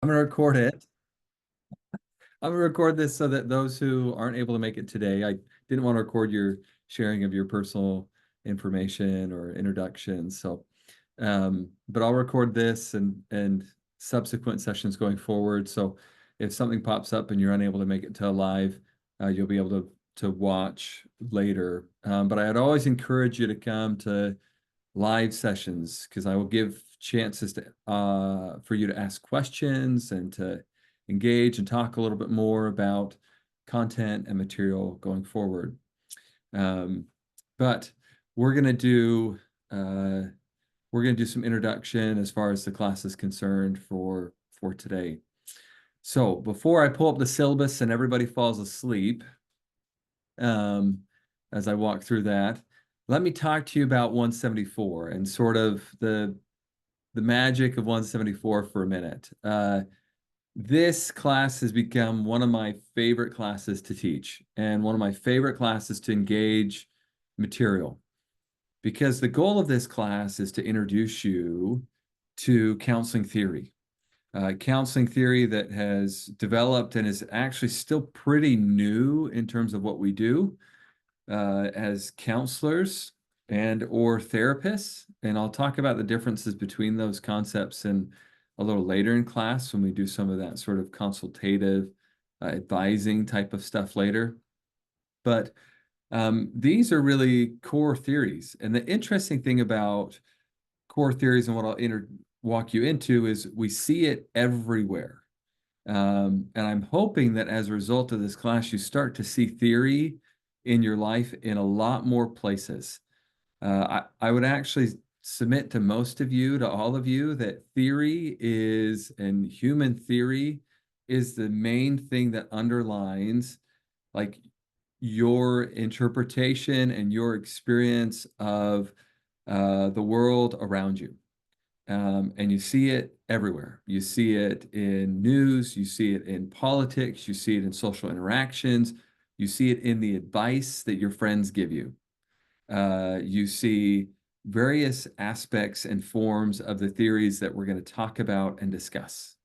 I'm gonna record it. I'm gonna record this so that those who aren't able to make it today, I didn't want to record your sharing of your personal information or introductions. But I'll record this and subsequent sessions going forward. So if something pops up and you're unable to make it to a live, you'll be able to watch later. But I'd always encourage you to come to live sessions because I will give chances to for you to ask questions and to engage and talk a little bit more about content and material going forward. Um, but we're gonna do uh, we're gonna do some introduction as far as the class is concerned for today. So before I pull up the syllabus and everybody falls asleep, um, as I walk through that, let me talk to you about 174 and sort of the magic of 174 for a minute. This class has become one of my favorite classes to teach and one of my favorite classes to engage material because the goal of this class is to introduce you to counseling theory. Counseling theory that has developed and is actually still pretty new in terms of what we do as counselors and or therapists. And I'll talk about the differences between those concepts in a little later in class when we do some of that sort of consultative advising type of stuff later. But these are really core theories. And the interesting thing about core theories and what I'll walk you into is we see it everywhere. And I'm hoping that as a result of this class, you start to see theory in your life in a lot more places. I would actually submit to most of you, to all of you, that theory is, and human theory is the main thing that underlines like your interpretation and your experience of the world around you. And you see it everywhere. You see it in news, you see it in politics, you see it in social interactions, you see it in the advice that your friends give you. You see various aspects and forms of the theories that we're going to talk about and discuss,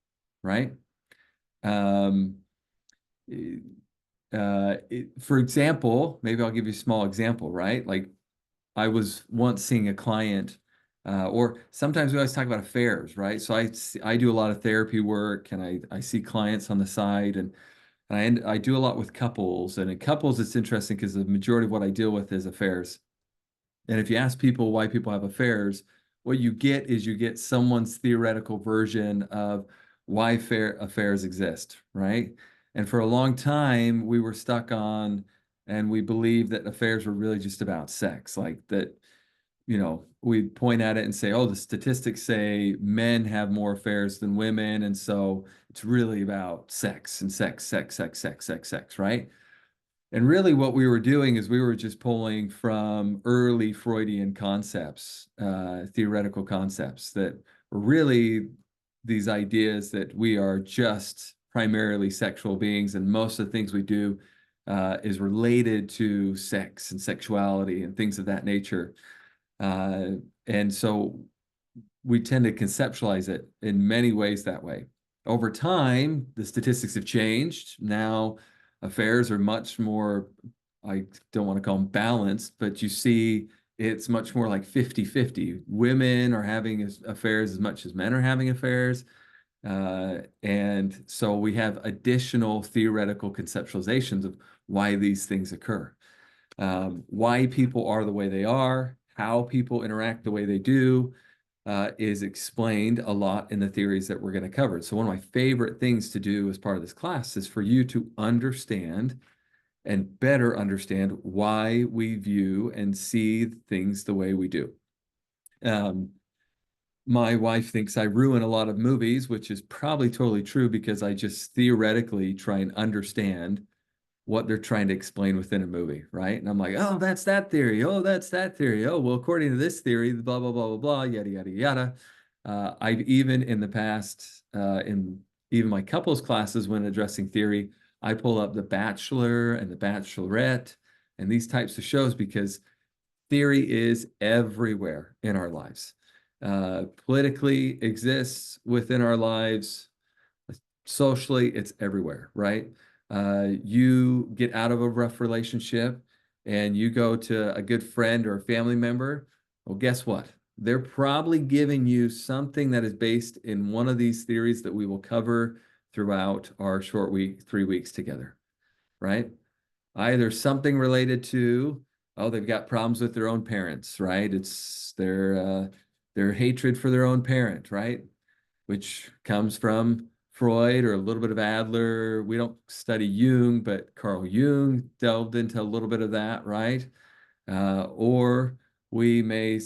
right? Um, for example, maybe I'll give you a small example, right? Like I was once seeing a client, or sometimes we always talk about affairs, right? So I do a lot of therapy work, and I see clients on the side, and I do a lot with couples. And in couples, it's interesting because the majority of what I deal with is affairs. And if you ask people why people have affairs, what you get is you get someone's theoretical version of why affairs exist, right? And for a long time, we were stuck on, and we believed that affairs were really just about sex, like that, we point at it and say, oh, the statistics say men have more affairs than women. And so it's really about sex and sex, sex, sex, sex, sex, sex, right? And really, what we were doing is we were just pulling from early Freudian concepts, theoretical concepts that were really these ideas that we are just primarily sexual beings, and most of the things we do is related to sex and sexuality and things of that nature. Uh, and so we tend to conceptualize it in many ways that way. Over time, the statistics have changed. Now, affairs are much more, I don't want to call them balanced, but you see it's much more like 50-50. Women are having affairs as much as men are having affairs. And so we have additional theoretical conceptualizations of why these things occur, why people are the way they are, how people interact the way they do, is explained a lot in the theories that we're going to cover. So one of my favorite things to do as part of this class is for you to understand and better understand why we view and see things the way we do. Um, my wife thinks I ruin a lot of movies, which is probably totally true because I just theoretically try and understand what they're trying to explain within a movie, right? And I'm like, oh, that's that theory. Oh, that's that theory. Oh, well, according to this theory, blah, blah, blah, blah, blah, yada, yada, yada. I've even in the past, in even my couples classes when addressing theory, I pull up The Bachelor and The Bachelorette and these types of shows because theory is everywhere in our lives. Politically exists within our lives, Socially, it's everywhere, right? You get out of a rough relationship and you go to a good friend or a family member. Well, guess what? They're probably giving you something that is based in one of these theories that we will cover throughout our short week, 3 weeks together, right? Either something related to, oh, they've got problems with their own parents, right? It's their hatred for their own parent, right? Which comes from Freud or a little bit of Adler. We don't study Jung, but Carl Jung delved into a little bit of that, right? Or we may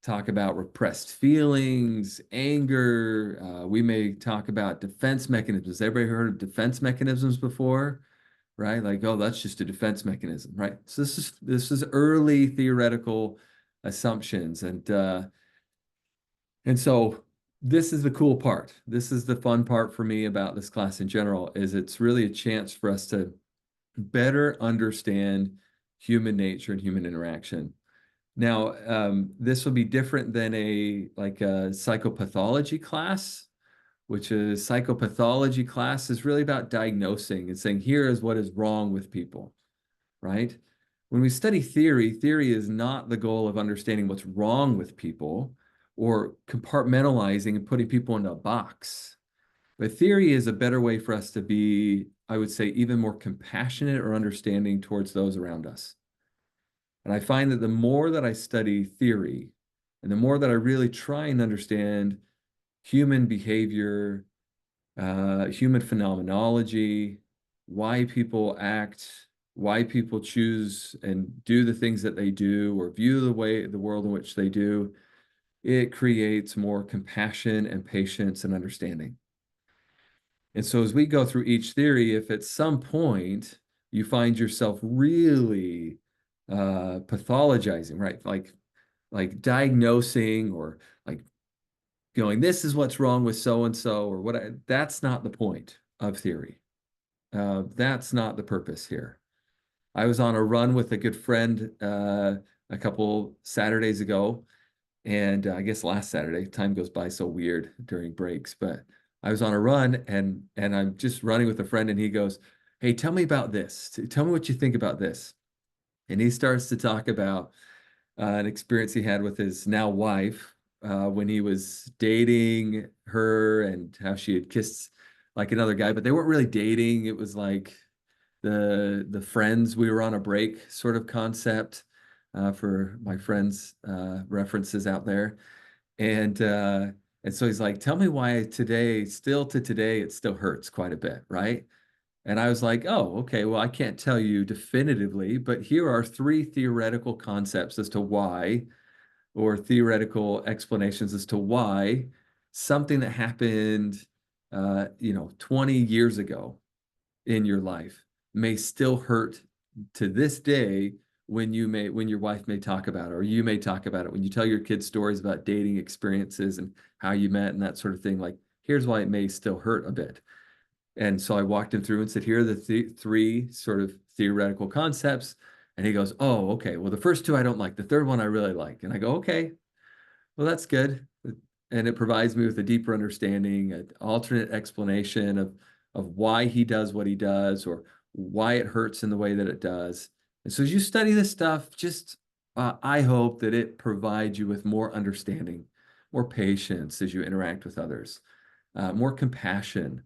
talk about repressed feelings, anger. We may talk about defense mechanisms. Everybody heard of defense mechanisms before? Right? Like, oh, that's just a defense mechanism, right? So this is early theoretical assumptions, and so this is the cool part. This is the fun part for me about this class in general, is it's really a chance for us to better understand human nature and human interaction. Now, this will be different than a psychopathology class, which is psychopathology class is really about diagnosing and saying, here is what is wrong with people, right? When we study theory, theory is not the goal of understanding what's wrong with people or compartmentalizing and putting people into a box. But theory is a better way for us to be, I would say, even more compassionate or understanding towards those around us. And I find that the more that I study theory and the more that I really try and understand human behavior, human phenomenology, why people act, why people choose and do the things that they do or view the world in which they do, it creates more compassion and patience and understanding. And so as we go through each theory, if at some point you find yourself really pathologizing, right? Like diagnosing or like going, this is what's wrong with so and so, or that's not the point of theory. That's not the purpose here. I was on a run with a good friend a couple Saturdays ago, and I guess last Saturday. Time goes by so weird during breaks, but I was on a run and I'm just running with a friend, and he goes, "Hey, tell me about this. Tell me what you think about this." And he starts to talk about an experience he had with his now wife when he was dating her and how she had kissed like another guy, but they weren't really dating. It was like the friends, we were on a break sort of concept for my friends references out there. And so he's like, tell me why today, still to today, it still hurts quite a bit, right? And I was like, oh, okay, well, I can't tell you definitively, but here are three theoretical concepts as to why, or theoretical explanations as to why something that happened, 20 years ago in your life may still hurt to this day when your wife may talk about it, or you may talk about it when you tell your kids stories about dating experiences and how you met and that sort of thing. Like, here's why it may still hurt a bit. And so I walked him through and said, here are the three sort of theoretical concepts. And he goes, oh, okay. Well, the first two I don't like. The third one I really like. And I go, okay, well, that's good. And it provides me with a deeper understanding, an alternate explanation of why he does what he does or why it hurts in the way that it does. And so as you study this stuff, just I hope that it provides you with more understanding, more patience as you interact with others, more compassion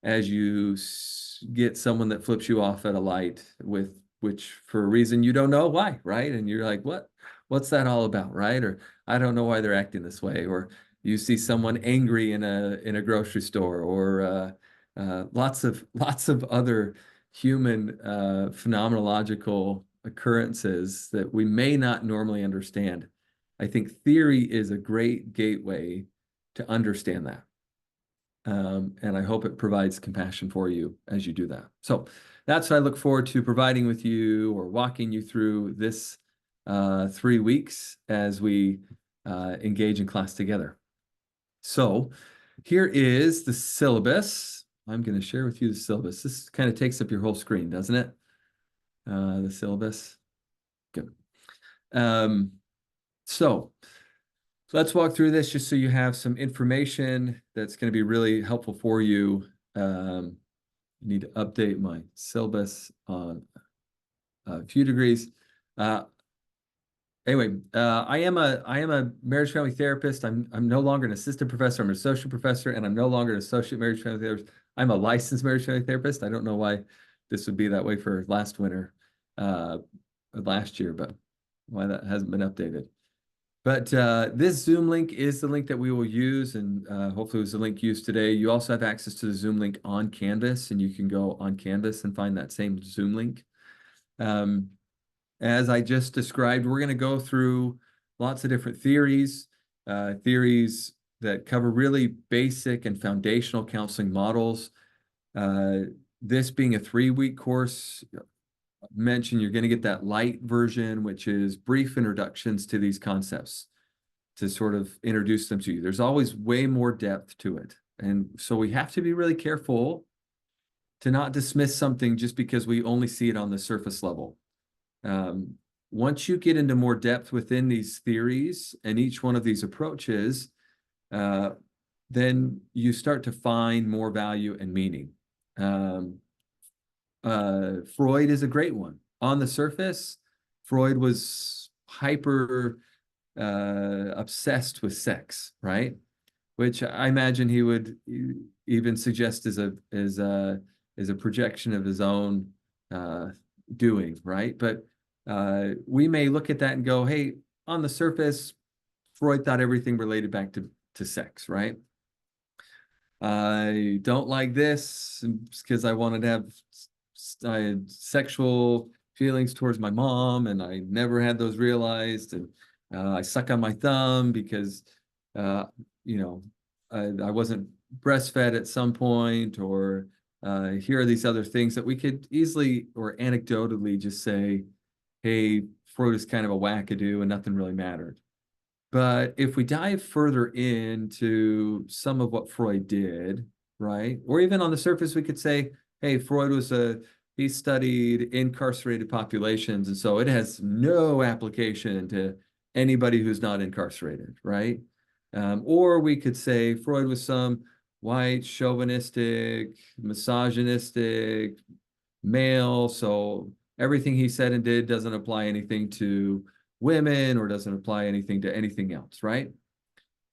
as you get someone that flips you off at a light with which for a reason you don't know why, right? And you're like, what's that all about, right? Or I don't know why they're acting this way. Or you see someone angry in a grocery store, or lots of other human phenomenological occurrences that we may not normally understand. I think theory is a great gateway to understand that. And I hope it provides compassion for you as you do that. So that's what I look forward to providing with you or walking you through this 3 weeks as we engage in class together. So here is the syllabus. I'm going to share with you the syllabus. This kind of takes up your whole screen, doesn't it? The syllabus. Good. So let's walk through this just so you have some information that's going to be really helpful for you I need to update my syllabus on a few degrees. Uh, anyway, I am a marriage family therapist. I'm no longer an assistant professor. I'm an associate professor, and I'm no longer an associate marriage family therapist. I'm a licensed marriage family therapist. I don't know why this would be that way for last winter, last year, but why that hasn't been updated. But this Zoom link is the link that we will use, and hopefully it was the link used today. You also have access to the Zoom link on Canvas, and you can go on Canvas and find that same Zoom link. As I just described, we're going to go through lots of different theories, theories that cover really basic and foundational counseling models. This being a 3-week course, mentioned you're going to get that light version, which is brief introductions to these concepts to sort of introduce them to you. There's always way more depth to it. And so we have to be really careful to not dismiss something just because we only see it on the surface level. Once you get into more depth within these theories and each one of these approaches, then you start to find more value and meaning. Freud is a great one. On the surface, Freud was hyper obsessed with sex, right? Which I imagine he would even suggest as a projection of his own doing, right? But we may look at that and go, hey, on the surface, Freud thought everything related back to sex, right? I don't like this because I wanted to have I had sexual feelings towards my mom, and I never had those realized. And I suck on my thumb because, you know, I wasn't breastfed at some point, or here are these other things that we could easily or anecdotally just say, hey, Freud is kind of a wackadoo and nothing really mattered. But if we dive further into some of what Freud did, right? Or even on the surface, we could say, hey, Freud he studied incarcerated populations, and so it has no application to anybody who's not incarcerated, right? Or we could say Freud was some white, chauvinistic, misogynistic male, so everything he said and did doesn't apply anything to women or doesn't apply anything to anything else, right?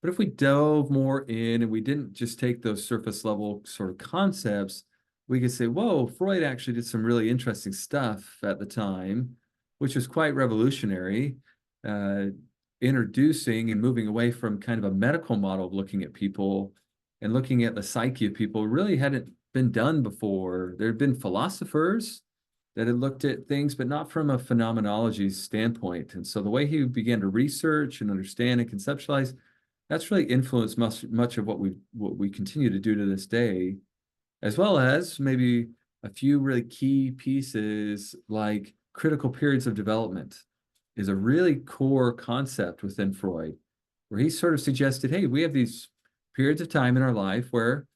But if we dove more in and we didn't just take those surface level sort of concepts, we could say, whoa, Freud actually did some really interesting stuff at the time, which was quite revolutionary, introducing and moving away from kind of a medical model of looking at people and looking at the psyche of people really hadn't been done before. There had been philosophers that had looked at things, but not from a phenomenology standpoint. And so the way he began to research and understand and conceptualize, that's really influenced much of what we continue to do to this day, as well as maybe a few really key pieces like critical periods of development is a really core concept within Freud, where he sort of suggested, hey, we have these periods of time in our life where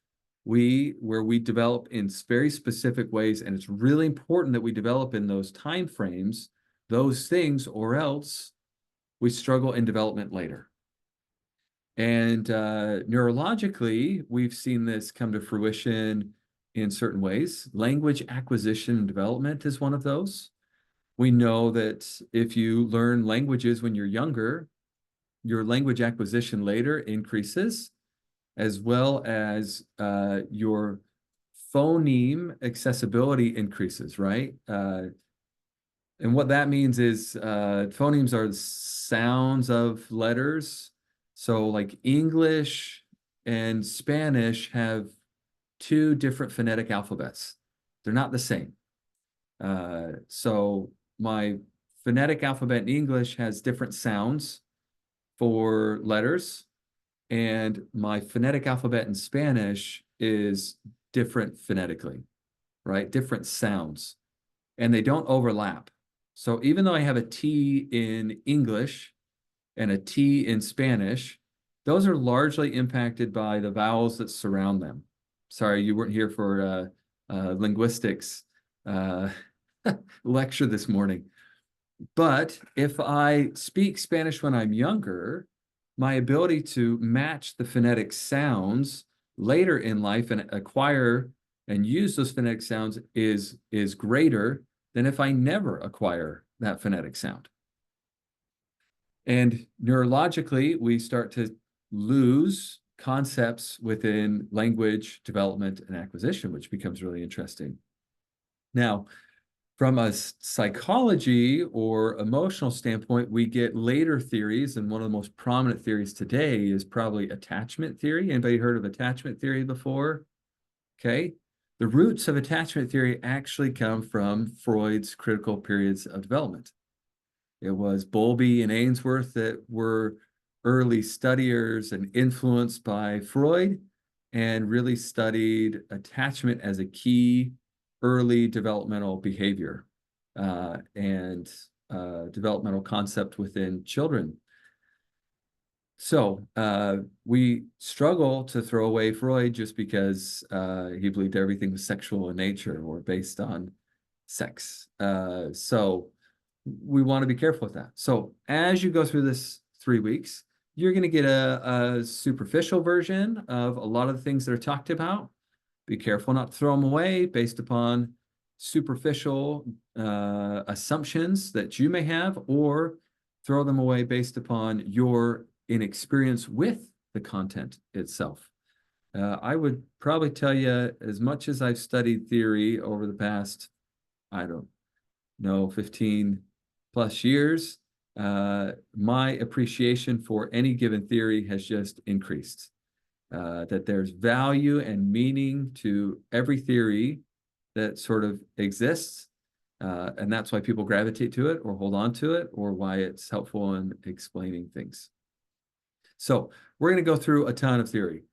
we develop in very specific ways, and it's really important that we develop in those time frames those things, or else we struggle in development later. And neurologically, we've seen this come to fruition in certain ways. Language acquisition and development is one of those. We know that if you learn languages when you're younger, your language acquisition later increases, as well as your phoneme accessibility increases, right? And what that means is phonemes are sounds of letters. So like English and Spanish have 2 different phonetic alphabets. They're not the same. So my phonetic alphabet in English has different sounds for letters, and my phonetic alphabet in Spanish is different phonetically, right? Different sounds, and they don't overlap. So even though I have a T in English and a T in Spanish, those are largely impacted by the vowels that surround them. Sorry, you weren't here for linguistics lecture this morning. But if I speak Spanish when I'm younger, my ability to match the phonetic sounds later in life and acquire and use those phonetic sounds is greater than if I never acquire that phonetic sound. And neurologically, we start to lose concepts within language development and acquisition, which becomes really interesting. Now, from a psychology or emotional standpoint, we get later theories, and one of the most prominent theories today is probably attachment theory. Anybody heard of attachment theory before? Okay. The roots of attachment theory actually come from Freud's critical periods of development. It was Bowlby and Ainsworth that were early studiers and influenced by Freud and really studied attachment as a key early developmental behavior and developmental concept within children. So we struggle to throw away Freud just because he believed everything was sexual in nature or based on sex. So we want to be careful with that. So as you go through this 3 weeks, you're going to get a superficial version of a lot of the things that are talked about. Be careful not to throw them away based upon superficial assumptions that you may have, or throw them away based upon your inexperience with the content itself. I would probably tell you, as much as I've studied theory over the past, I don't know, 15 plus years, my appreciation for any given theory has just increased. That there's value and meaning to every theory that sort of exists. And that's why people gravitate to it or hold on to it, or why it's helpful in explaining things. So we're going to go through a ton of theory.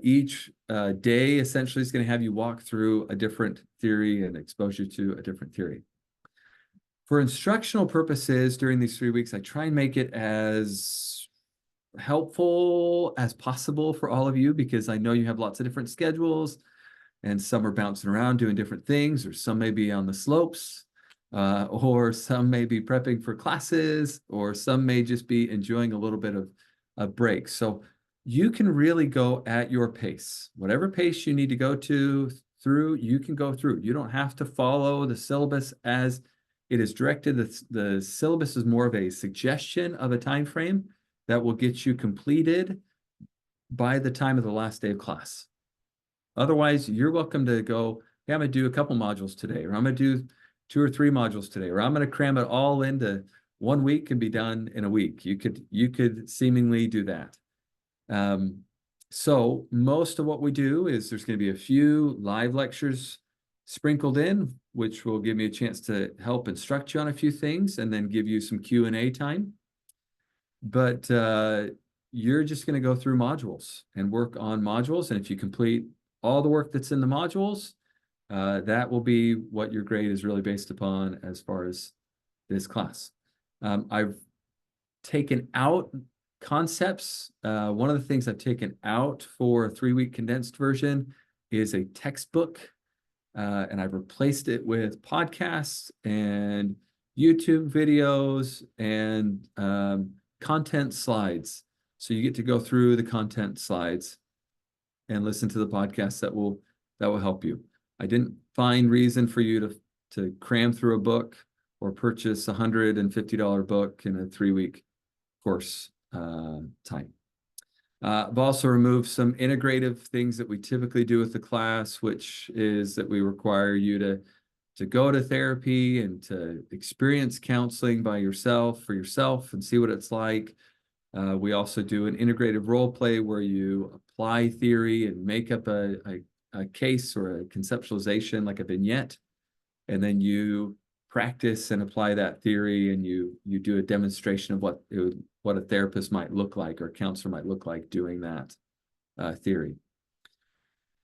Each day essentially is going to have you walk through a different theory and expose you to a different theory. For instructional purposes during these 3 weeks, I try and make it as helpful as possible for all of you, because I know you have lots of different schedules and some are bouncing around doing different things, or some may be on the slopes, or some may be prepping for classes, or some may just be enjoying a little bit of a break. So you can really go at your pace. Whatever pace you need to go through, you can go through. You don't have to follow the syllabus as it is directed. The syllabus is more of a suggestion of a time frame that will get you completed by the time of the last day of class. Otherwise, you're welcome to go, hey, I'm going to do a couple modules today, or I'm going to do 2 or 3 modules today, or I'm going to cram it all into 1 week and be done in a week. You could seemingly do that. So most of what we do is there's going to be a few live lectures sprinkled in, which will give me a chance to help instruct you on a few things and then give you some Q&A time. But you're just going to go through modules and work on modules. And if you complete all the work that's in the modules, that will be what your grade is really based upon as far as this class. I've taken out concepts. One of the things I've taken out for a 3-week condensed version is a textbook, and I've replaced it with podcasts and YouTube videos and content slides. So you get to go through the content slides and listen to the podcasts that will help you. I didn't find reason for you to cram through a book or purchase a $150 book in a 3-week course time. I've also removed some integrative things that we typically do with the class, which is that we require you to go to therapy and to experience counseling by yourself for yourself and see what it's like. We also do an integrative role play where you apply theory and make up a case or a conceptualization, like a vignette, and then you practice and apply that theory, and you do a demonstration of what a therapist might look like or a counselor might look like doing that theory.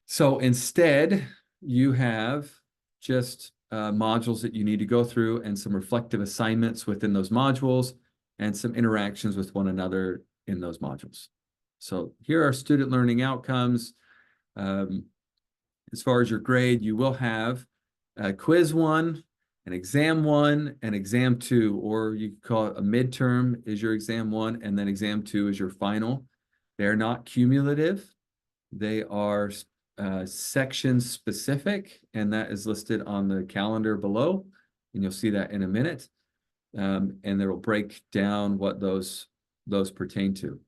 So instead, you have just modules that you need to go through and some reflective assignments within those modules and some interactions with one another in those modules. So here are student learning outcomes. As far as your grade, you will have quiz 1, an exam 1, and exam 2, or you could call it a midterm is your exam 1, and then exam 2 is your final. They're not cumulative. They are section specific, and that is listed on the calendar below, and you'll see that in a minute. And it'll break down what those pertain to.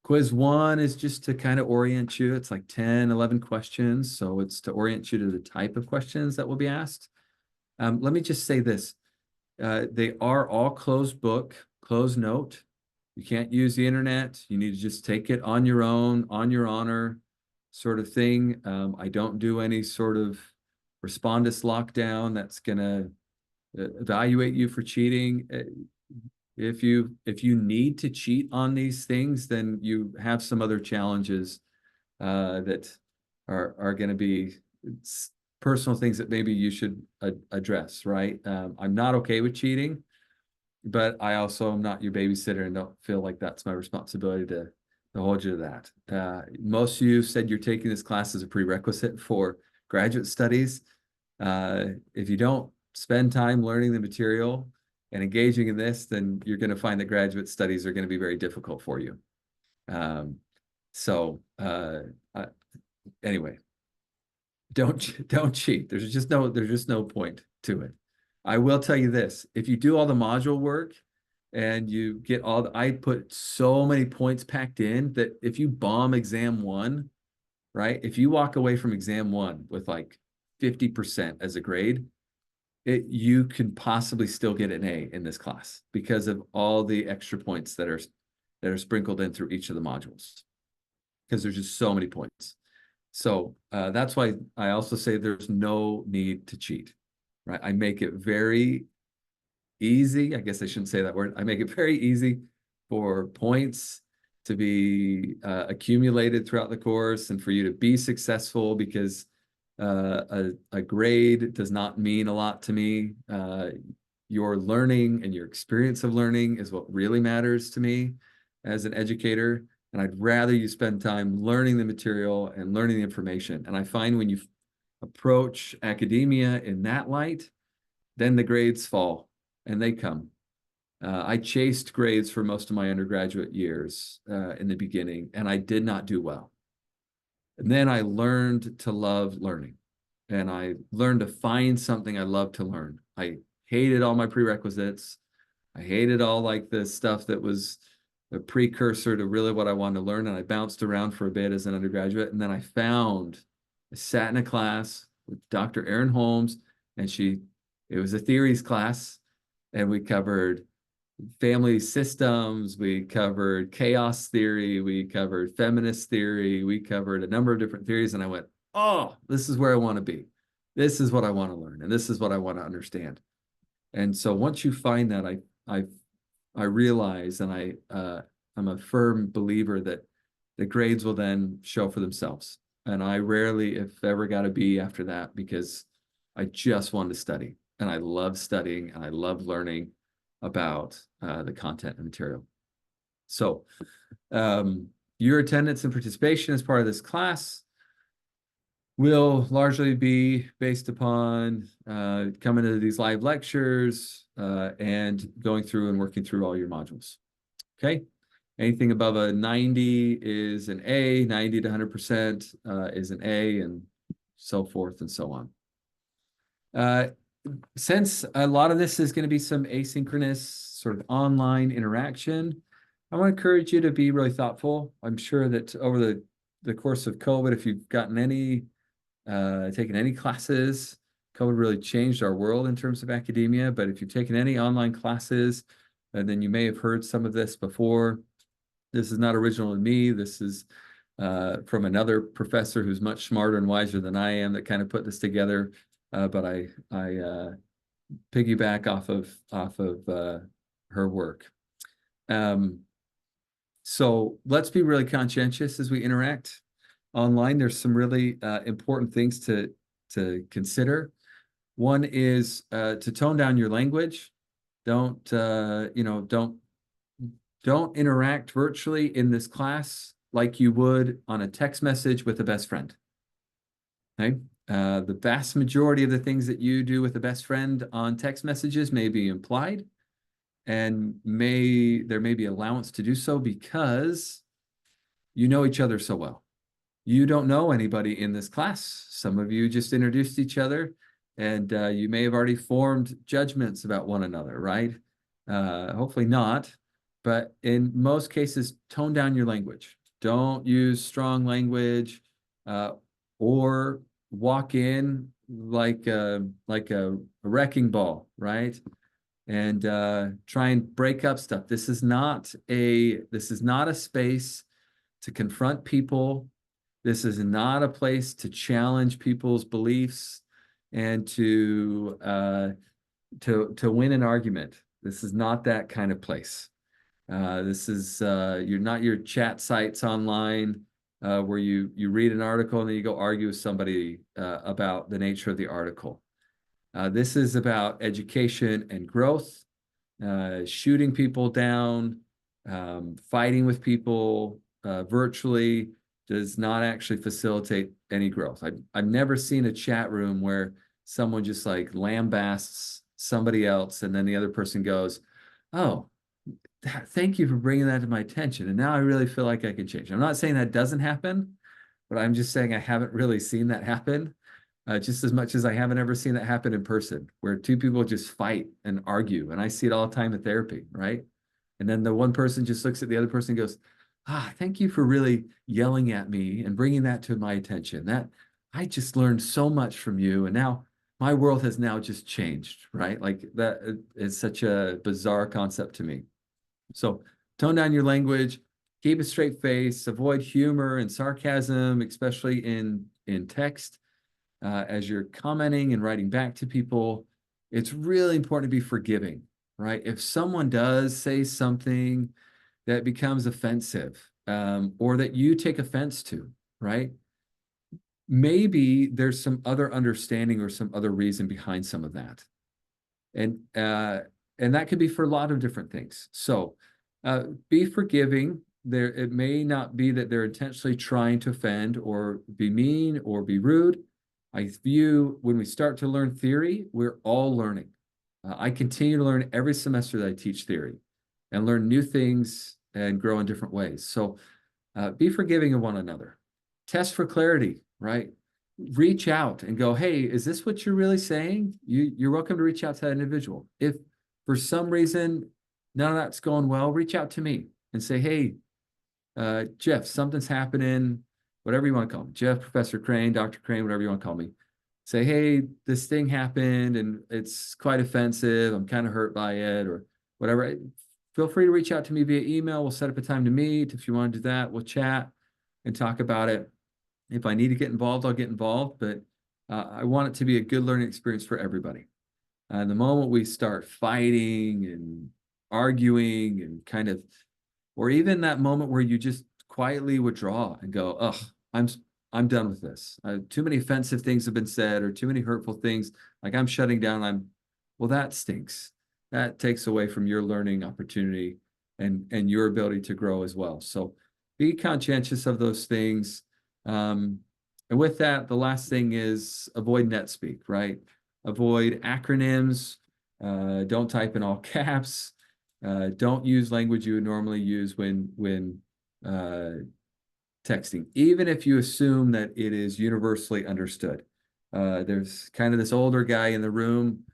Quiz 1 is just to kind of orient you. It's like 10, 11 questions. So it's to orient you to the type of questions that will be asked. Let me just say this. They are all closed book, closed note. You can't use the internet. You need to just take it on your own, on your honor sort of thing. I don't do any sort of respondus lockdown that's going to evaluate you for cheating. If you need to cheat on these things, then you have some other challenges that are going to be personal things that maybe you should address, right? I'm not okay with cheating, but I also am not your babysitter and don't feel like that's my responsibility to hold you to that. Most of you said you're taking this class as a prerequisite for graduate studies. If you don't spend time learning the material and engaging in this, then you're going to find that graduate studies are going to be very difficult for you. Anyway, don't cheat. There's just no point to it. I will tell you this: if you do all the module work and you get I put so many points packed in that if you bomb exam 1, right? If you walk away from exam 1 with like 50% as a grade, you can possibly still get an A in this class because of all the extra points that are sprinkled in through each of the modules, because there's just so many points. So that's why I also say there's no need to cheat, right? I make it very easy. I guess I shouldn't say that word. I make it very easy for points to be accumulated throughout the course and for you to be successful, because a grade does not mean a lot to me. Your learning and your experience of learning is what really matters to me as an educator. And I'd rather you spend time learning the material and learning the information. And I find when you approach academia in that light, then the grades fall and they come. I chased grades for most of my undergraduate years in the beginning, and I did not do well. And then I learned to love learning, and I learned to find something I love to learn. I hated all my prerequisites. I hated all like the stuff that was a precursor to really what I wanted to learn. And I bounced around for a bit as an undergraduate. And then I sat in a class with Dr. Erin Holmes, and it was a theories class, and we covered family systems, we covered chaos theory, we covered feminist theory, we covered a number of different theories. And I went, oh, this is where I want to be. This is what I want to learn, and this is what I want to understand. And so once you find that, I realize, and I'm a firm believer that the grades will then show for themselves. And I rarely, if ever, got a B after that, because I just wanted to study, and I love studying, and I love learning about the content and material. So your attendance and participation as part of this class will largely be based upon coming to these live lectures and going through and working through all your modules. Okay. Anything above a 90 is an A, 90 to 100% is an A, and so forth and so on. Since a lot of this is going to be some asynchronous sort of online interaction, I want to encourage you to be really thoughtful. I'm sure that over the course of COVID, if you've gotten taken any classes, COVID really changed our world in terms of academia. But if you've taken any online classes, then you may have heard some of this before. This is not original to me. This is from another professor who's much smarter and wiser than I am that kind of put this together. But I piggyback off of her work. So let's be really conscientious as we interact online. There's some really important things to consider. One is to tone down your language. Don't interact virtually in this class like you would on a text message with a best friend. Okay. The vast majority of the things that you do with a best friend on text messages may be implied, and there may be allowance to do so because you know each other so well. you don't know anybody in this class. Some of you just introduced each other, and you may have already formed judgments about one another, right? Hopefully not, but in most cases, tone down your language. Don't use strong language, uh, or walk in like a wrecking ball, right? And try and break up stuff. This is not a space to confront people. This is not a place to challenge people's beliefs and to win an argument. This is not that kind of place. This is you're not your chat sites online where you read an article and then you go argue with somebody about the nature of the article. This is about education and growth. Shooting people down, fighting with people virtually does not actually facilitate any growth. I've never seen a chat room where someone just like lambasts somebody else and then the other person goes, "Oh, thank you for bringing that to my attention. And now I really feel like I can change." I'm not saying that doesn't happen, but I'm just saying I haven't really seen that happen. Just as much as I haven't ever seen that happen in person, where two people just fight and argue. And I see it all the time in therapy, right? And then the one person just looks at the other person and goes, thank you for really yelling at me and bringing that to my attention. That I just learned so much from you. And now my world has now just changed, right? Like that is such a bizarre concept to me. So tone down your language, keep a straight face, avoid humor and sarcasm, especially in text. As you're commenting and writing back to people, it's really important to be forgiving, right? If someone does say something that becomes offensive, or that you take offense to, right? Maybe there's some other understanding or some other reason behind some of that. And that could be for a lot of different things. So be forgiving. It may not be that they're intentionally trying to offend or be mean or be rude. I view when we start to learn theory, we're all learning. I continue to learn every semester that I teach theory and learn new things and grow in different ways. So be forgiving of one another. Test for clarity, right? Reach out and go, "Hey, is this what you're really saying?" You're welcome to reach out to that individual. If for some reason none of that's going well, reach out to me and say, "Hey, Jeff, something's happening," whatever you want to call me, Jeff, Professor Crane, Dr. Crane, whatever you want to call me. Say, "Hey, this thing happened and it's quite offensive. I'm kind of hurt by it," or whatever. Feel free to reach out to me via email. We'll set up a time to meet. If you want to do that, we'll chat and talk about it. If I need to get involved, I'll get involved, but I want it to be a good learning experience for everybody. The moment we start fighting and arguing and kind of, or even that moment where you just quietly withdraw and go, "Oh, I'm done with this. Too many offensive things have been said or too many hurtful things. Like I'm shutting down. Well, that stinks. That takes away from your learning opportunity and your ability to grow as well. So be conscientious of those things. And with that, the last thing is avoid net speak, right? Avoid acronyms. Don't type in all caps. Don't use language you would normally use when texting, even if you assume that it is universally understood. There's kind of this older guy in the room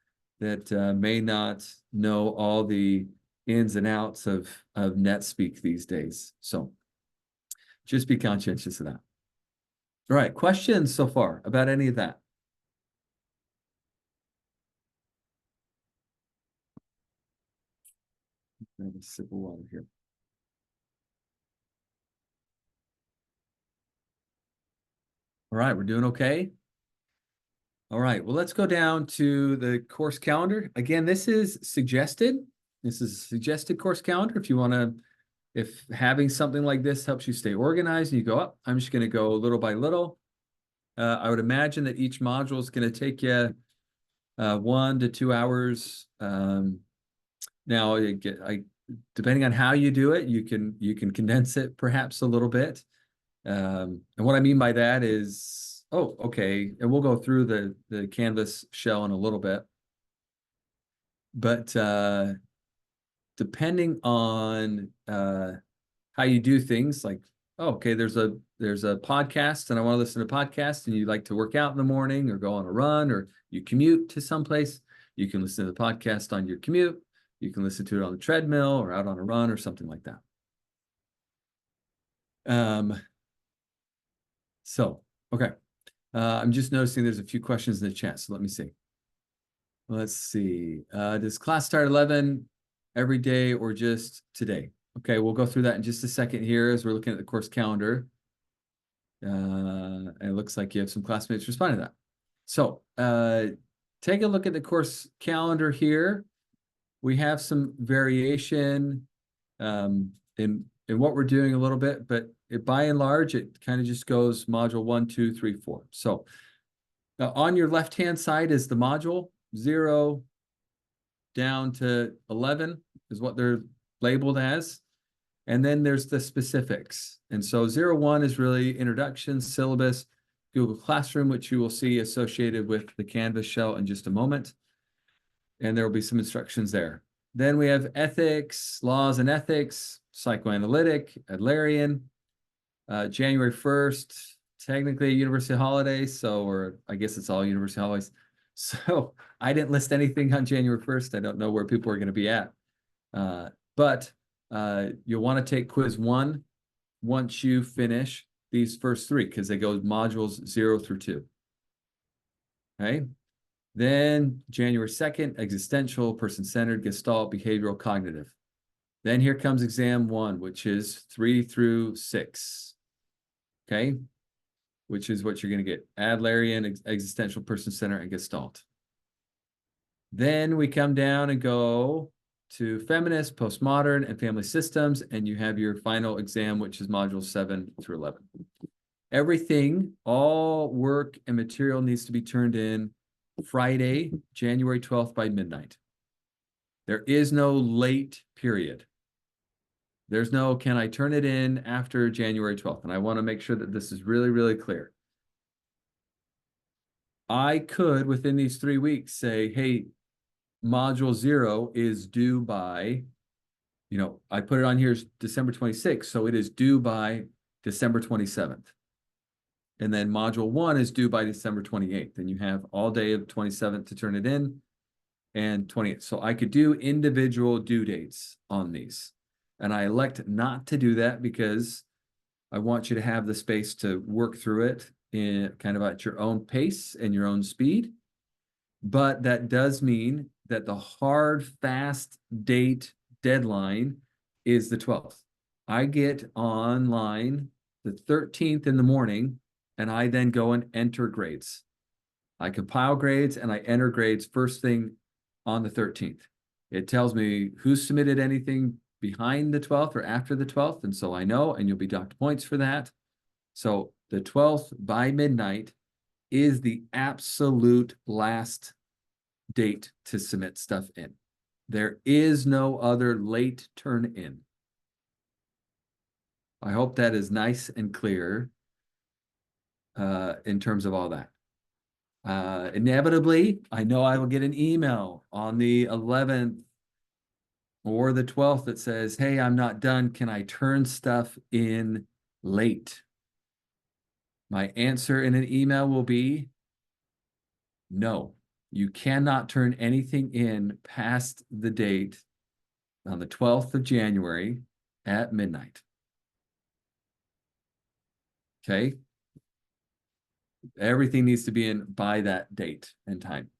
that may not know all the ins and outs of net speak these days. So just be conscientious of that. All right, questions so far about any of that? I have a sip of water here. All right, we're doing okay. All right, well, let's go down to the course calendar. Again, this is suggested. This is a suggested course calendar. If you want to, if having something like this helps you stay organized and you go up, I'm just going to go little by little. I would imagine that each module is going to take you 1 to 2 hours. Now, depending on how you do it, you can condense it perhaps a little bit. And what I mean by that is, okay, and we'll go through the Canvas shell in a little bit. But depending on how you do things, like oh, okay, there's a podcast and I want to listen to podcasts, and you like to work out in the morning or go on a run or you commute to someplace, you can listen to the podcast on your commute. You can listen to it on the treadmill or out on a run or something like that. Um, so, okay. I'm just noticing there's a few questions in the chat, so let me see. Let's see. Does class start 11 every day or just today? Okay, we'll go through that in just a second here as we're looking at the course calendar. And it looks like you have some classmates responding to that. So take a look at the course calendar here. We have some variation in what we're doing a little bit, but by and large, it kind of just goes module 1, 2, 3, 4. So on your left-hand side is the module 0 down to 11 is what they're labeled as. And then there's the specifics. And so 0-1 is really introduction, syllabus, Google Classroom, which you will see associated with the Canvas shell in just a moment. And there will be some instructions there. Then we have ethics, laws and ethics, psychoanalytic, Adlerian, January 1st, technically a university holiday. So, or I guess it's all university holidays. So I didn't list anything on January 1st. I don't know where people are going to be at. But you'll want to take quiz 1 once you finish these first 3, because they go modules 0 through 2. Okay. Then January 2nd, existential, person-centered, gestalt, behavioral, cognitive. Then here comes exam 1, which is 3 through 6. Okay. Which is what you're going to get. Adlerian, existential, person-centered, and gestalt. Then we come down and go to feminist, postmodern, and family systems, and you have your final exam, which is module 7 through 11. Everything, all work and material needs to be turned in Friday, January 12th by midnight. There is no late period. There's no, can I turn it in after January 12th? And I want to make sure that this is really, really clear. I could, within these 3 weeks, say, hey, module 0 is due by, I put it on here as December 26th, so it is due by December 27th. And then module 1 is due by December 28th. And you have all day of 27th to turn it in and 28th. So I could do individual due dates on these. And I elect not to do that because I want you to have the space to work through it in kind of at your own pace and your own speed. But that does mean that the hard, fast date deadline is the 12th. I get online the 13th in the morning, and I then go and enter grades. I compile grades and I enter grades first thing on the 13th. It tells me who submitted anything behind the 12th or after the 12th, and so I know, and you'll be docked points for that. So the 12th by midnight is the absolute last date to submit stuff in. There is no other late turn in. I hope that is nice and clear in terms of all that. Inevitably, I know I will get an email on the 11th or the 12th that says, hey, I'm not done. Can I turn stuff in late? My answer in an email will be no. You cannot turn anything in past the date on the 12th of January at midnight. Okay? Everything needs to be in by that date and time.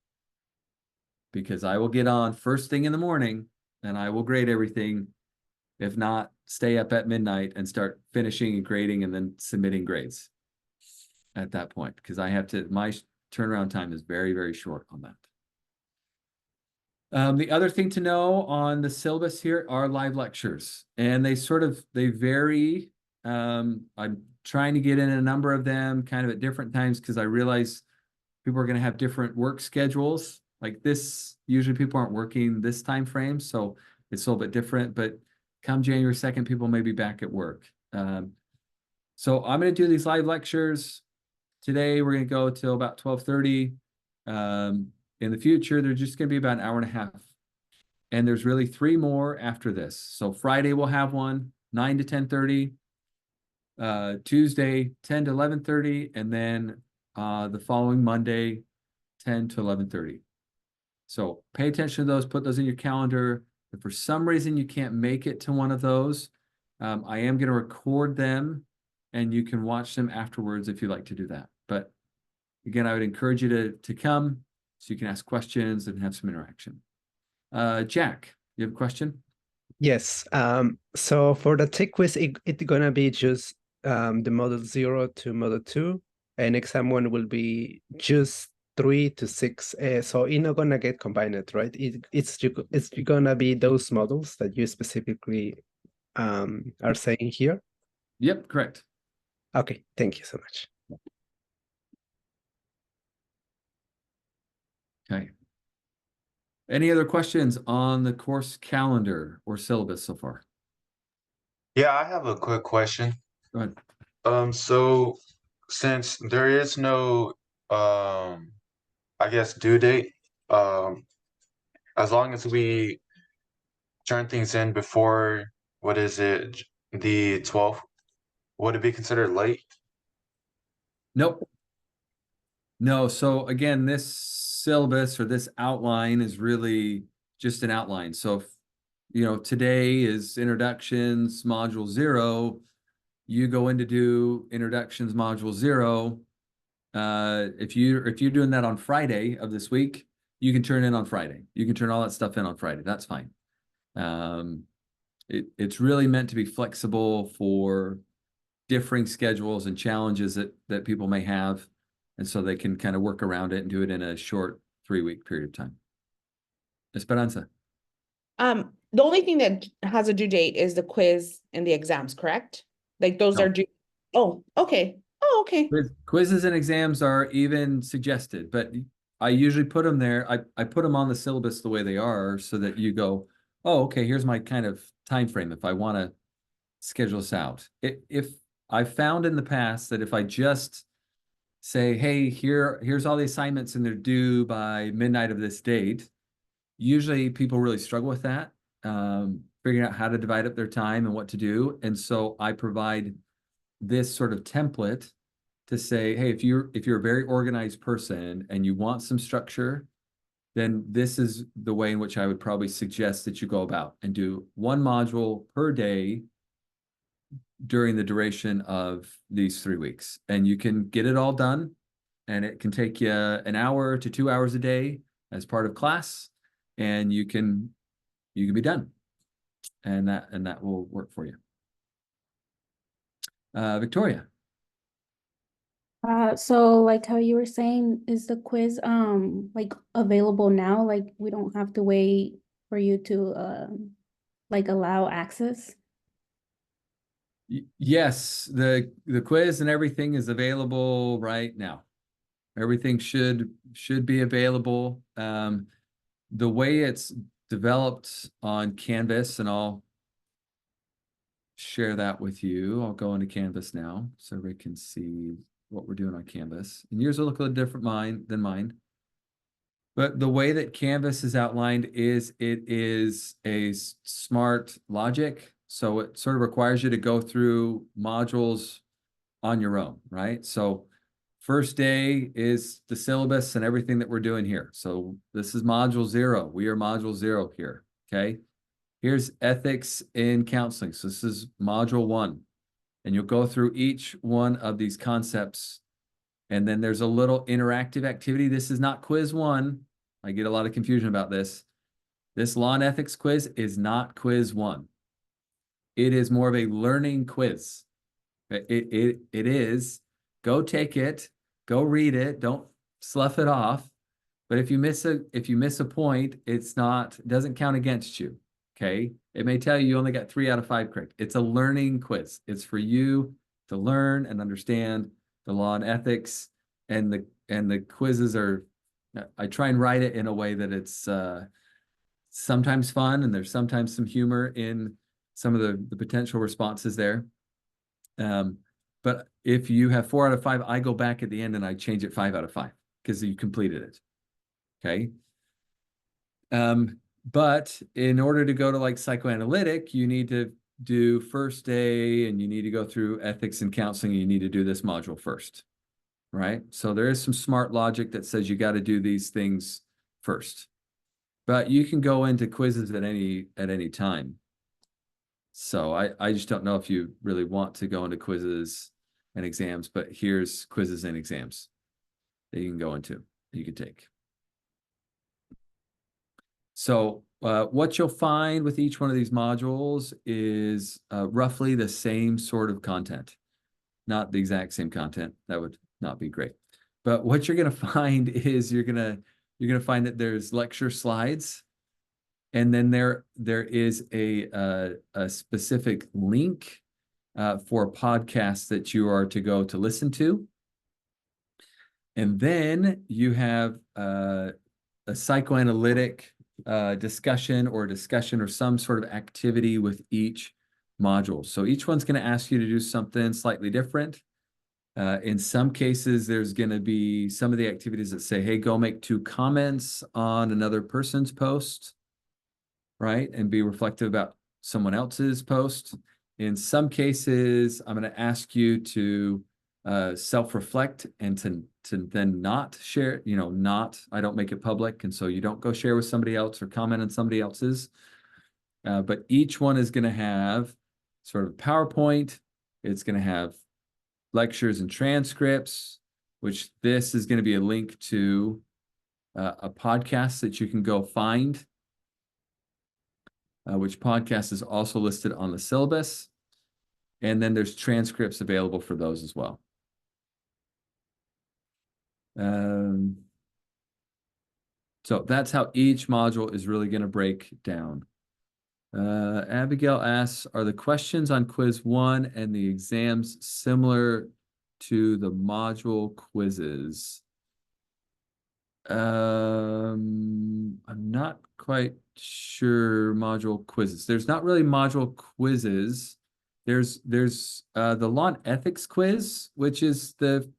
Because I will get on first thing in the morning and I will grade everything. If not, stay up at midnight and start finishing and grading and then submitting grades at that point. Because I have to, my turnaround time is very, very short on that. The other thing to know on the syllabus here are live lectures, and they vary. I'm trying to get in a number of them kind of at different times because I realize people are going to have different work schedules. Like this, usually people aren't working this time frame, so it's a little bit different. But come January 2nd, people may be back at work. So I'm going to do these live lectures. Today, we're going to go till about 12:30. In the future, they're just going to be about an hour and a half. And there's really 3 more after this. So Friday, we'll have one, 9 to 10:30. Tuesday, 10 to 11:30, and then the following Monday, 10 to 11:30. So pay attention to those, put those in your calendar. If for some reason you can't make it to one of those, I am going to record them and you can watch them afterwards if you'd like to do that. But again, I would encourage you to come so you can ask questions and have some interaction. Jack, you have a question? Yes. So for the tech quiz, it's gonna be just the model 0 to model 2, and exam 1 will be just 3 to 6. So it's not gonna get combined, right? It's gonna be those models that you specifically are saying here. Yep, correct. Okay, thank you so much. Okay. Any other questions on the course calendar or syllabus so far? Yeah, I have a quick question. Go ahead. So since there is no, I guess, due date, um, as long as we turn things in before, what is it, the 12th, would it be considered late? Nope. No, so again, this syllabus or this outline is really just an outline. So if, today is introductions, module 0, you go in to do introductions, module 0. If you're doing that on Friday of this week, you can turn in on Friday. You can turn all that stuff in on Friday. That's fine. It's really meant to be flexible for differing schedules and challenges that people may have. And so they can kind of work around it and do it in a short 3-week period of time. Esperanza. The only thing that has a due date is the quiz and the exams, correct? Like those No. are due. Oh, okay. Oh, okay. Quizzes and exams are even suggested, but I usually put them there. I put them on the syllabus the way they are so that you go, oh, okay, here's my kind of time frame if I want to schedule this out. If I found in the past that if I just say, hey, here's all the assignments and they're due by midnight of this date, usually people really struggle with that, figuring out how to divide up their time and what to do. And so I provide this sort of template to say, hey, if you're a very organized person and you want some structure, then this is the way in which I would probably suggest that you go about and do one module per day during the duration of these 3 weeks. And you can get it all done, and it can take you an hour to 2 hours a day as part of class, and you can be done. And that will work for you. Victoria. So like how you were saying, is the quiz like available now? Like we don't have to wait for you to like allow access? Yes, the quiz and everything is available right now. Everything should be available. The way it's developed on Canvas, and I'll share that with you. I'll go into Canvas now so everybody can see what we're doing on Canvas. And yours will look a little different than mine. But the way that Canvas is outlined is it is a smart logic. So it sort of requires you to go through modules on your own, right? So first day is the syllabus and everything that we're doing here. So this is module 0. We are module 0 here, okay? Here's ethics in counseling. So this is module 1. And you'll go through each one of these concepts. And then there's a little interactive activity. This is not quiz 1. I get a lot of confusion about this. This law and ethics quiz is not quiz 1. It is more of a learning quiz. It is, go take it, go read it, don't slough it off. But if you miss a point, it doesn't count against you. Okay. It may tell you only got 3 out of 5 correct. It's a learning quiz. It's for you to learn and understand the law and ethics, and the quizzes are, I try and write it in a way that it's sometimes fun, and there's sometimes some humor in some of the potential responses there. But if you have 4 out of 5, I go back at the end and I change it 5 out of 5 because you completed it. Okay. But in order to go to like psychoanalytic, you need to do first day and you need to go through ethics and counseling, you need to do this module first, right? So there is some smart logic that says you got to do these things first, but you can go into quizzes at any time. So I just don't know if you really want to go into quizzes and exams, but here's quizzes and exams that you can go into, that you can take. So what you'll find with each one of these modules is roughly the same sort of content, not the exact same content. That would not be great. But what you're going to find is you're going to find that there's lecture slides, and then there is a specific link for a podcast that you are to go to listen to. And then you have a psychoanalytic discussion or some sort of activity with each module. So each one's going to ask you to do something slightly different. In some cases, there's going to be some of the activities that say, hey, go make 2 comments on another person's post, right? And be reflective about someone else's post. In some cases, I'm going to ask you to self-reflect and to then not share, I don't make it public. And so you don't go share with somebody else or comment on somebody else's. But each one is going to have sort of PowerPoint. It's going to have lectures and transcripts, which this is going to be a link to a podcast that you can go find, which podcast is also listed on the syllabus. And then there's transcripts available for those as well. So that's how each module is really going to break down. Abigail asks, are the questions on quiz 1 and the exams similar to the module quizzes? I'm not quite sure module quizzes. There's not really module quizzes. There's the law and ethics quiz, which is the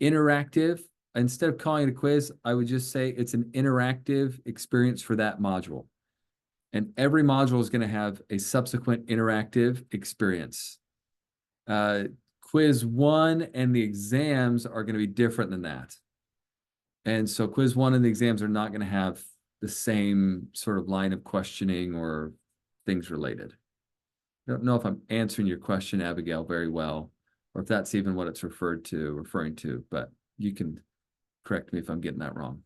interactive. Instead of calling it a quiz, I would just say it's an interactive experience for that module. And every module is going to have a subsequent interactive experience. Quiz 1 and the exams are going to be different than that. And so quiz 1 and the exams are not going to have the same sort of line of questioning or things related. I don't know if I'm answering your question, Abigail, very well, or if that's even what it's referring to, but you can correct me if I'm getting that wrong.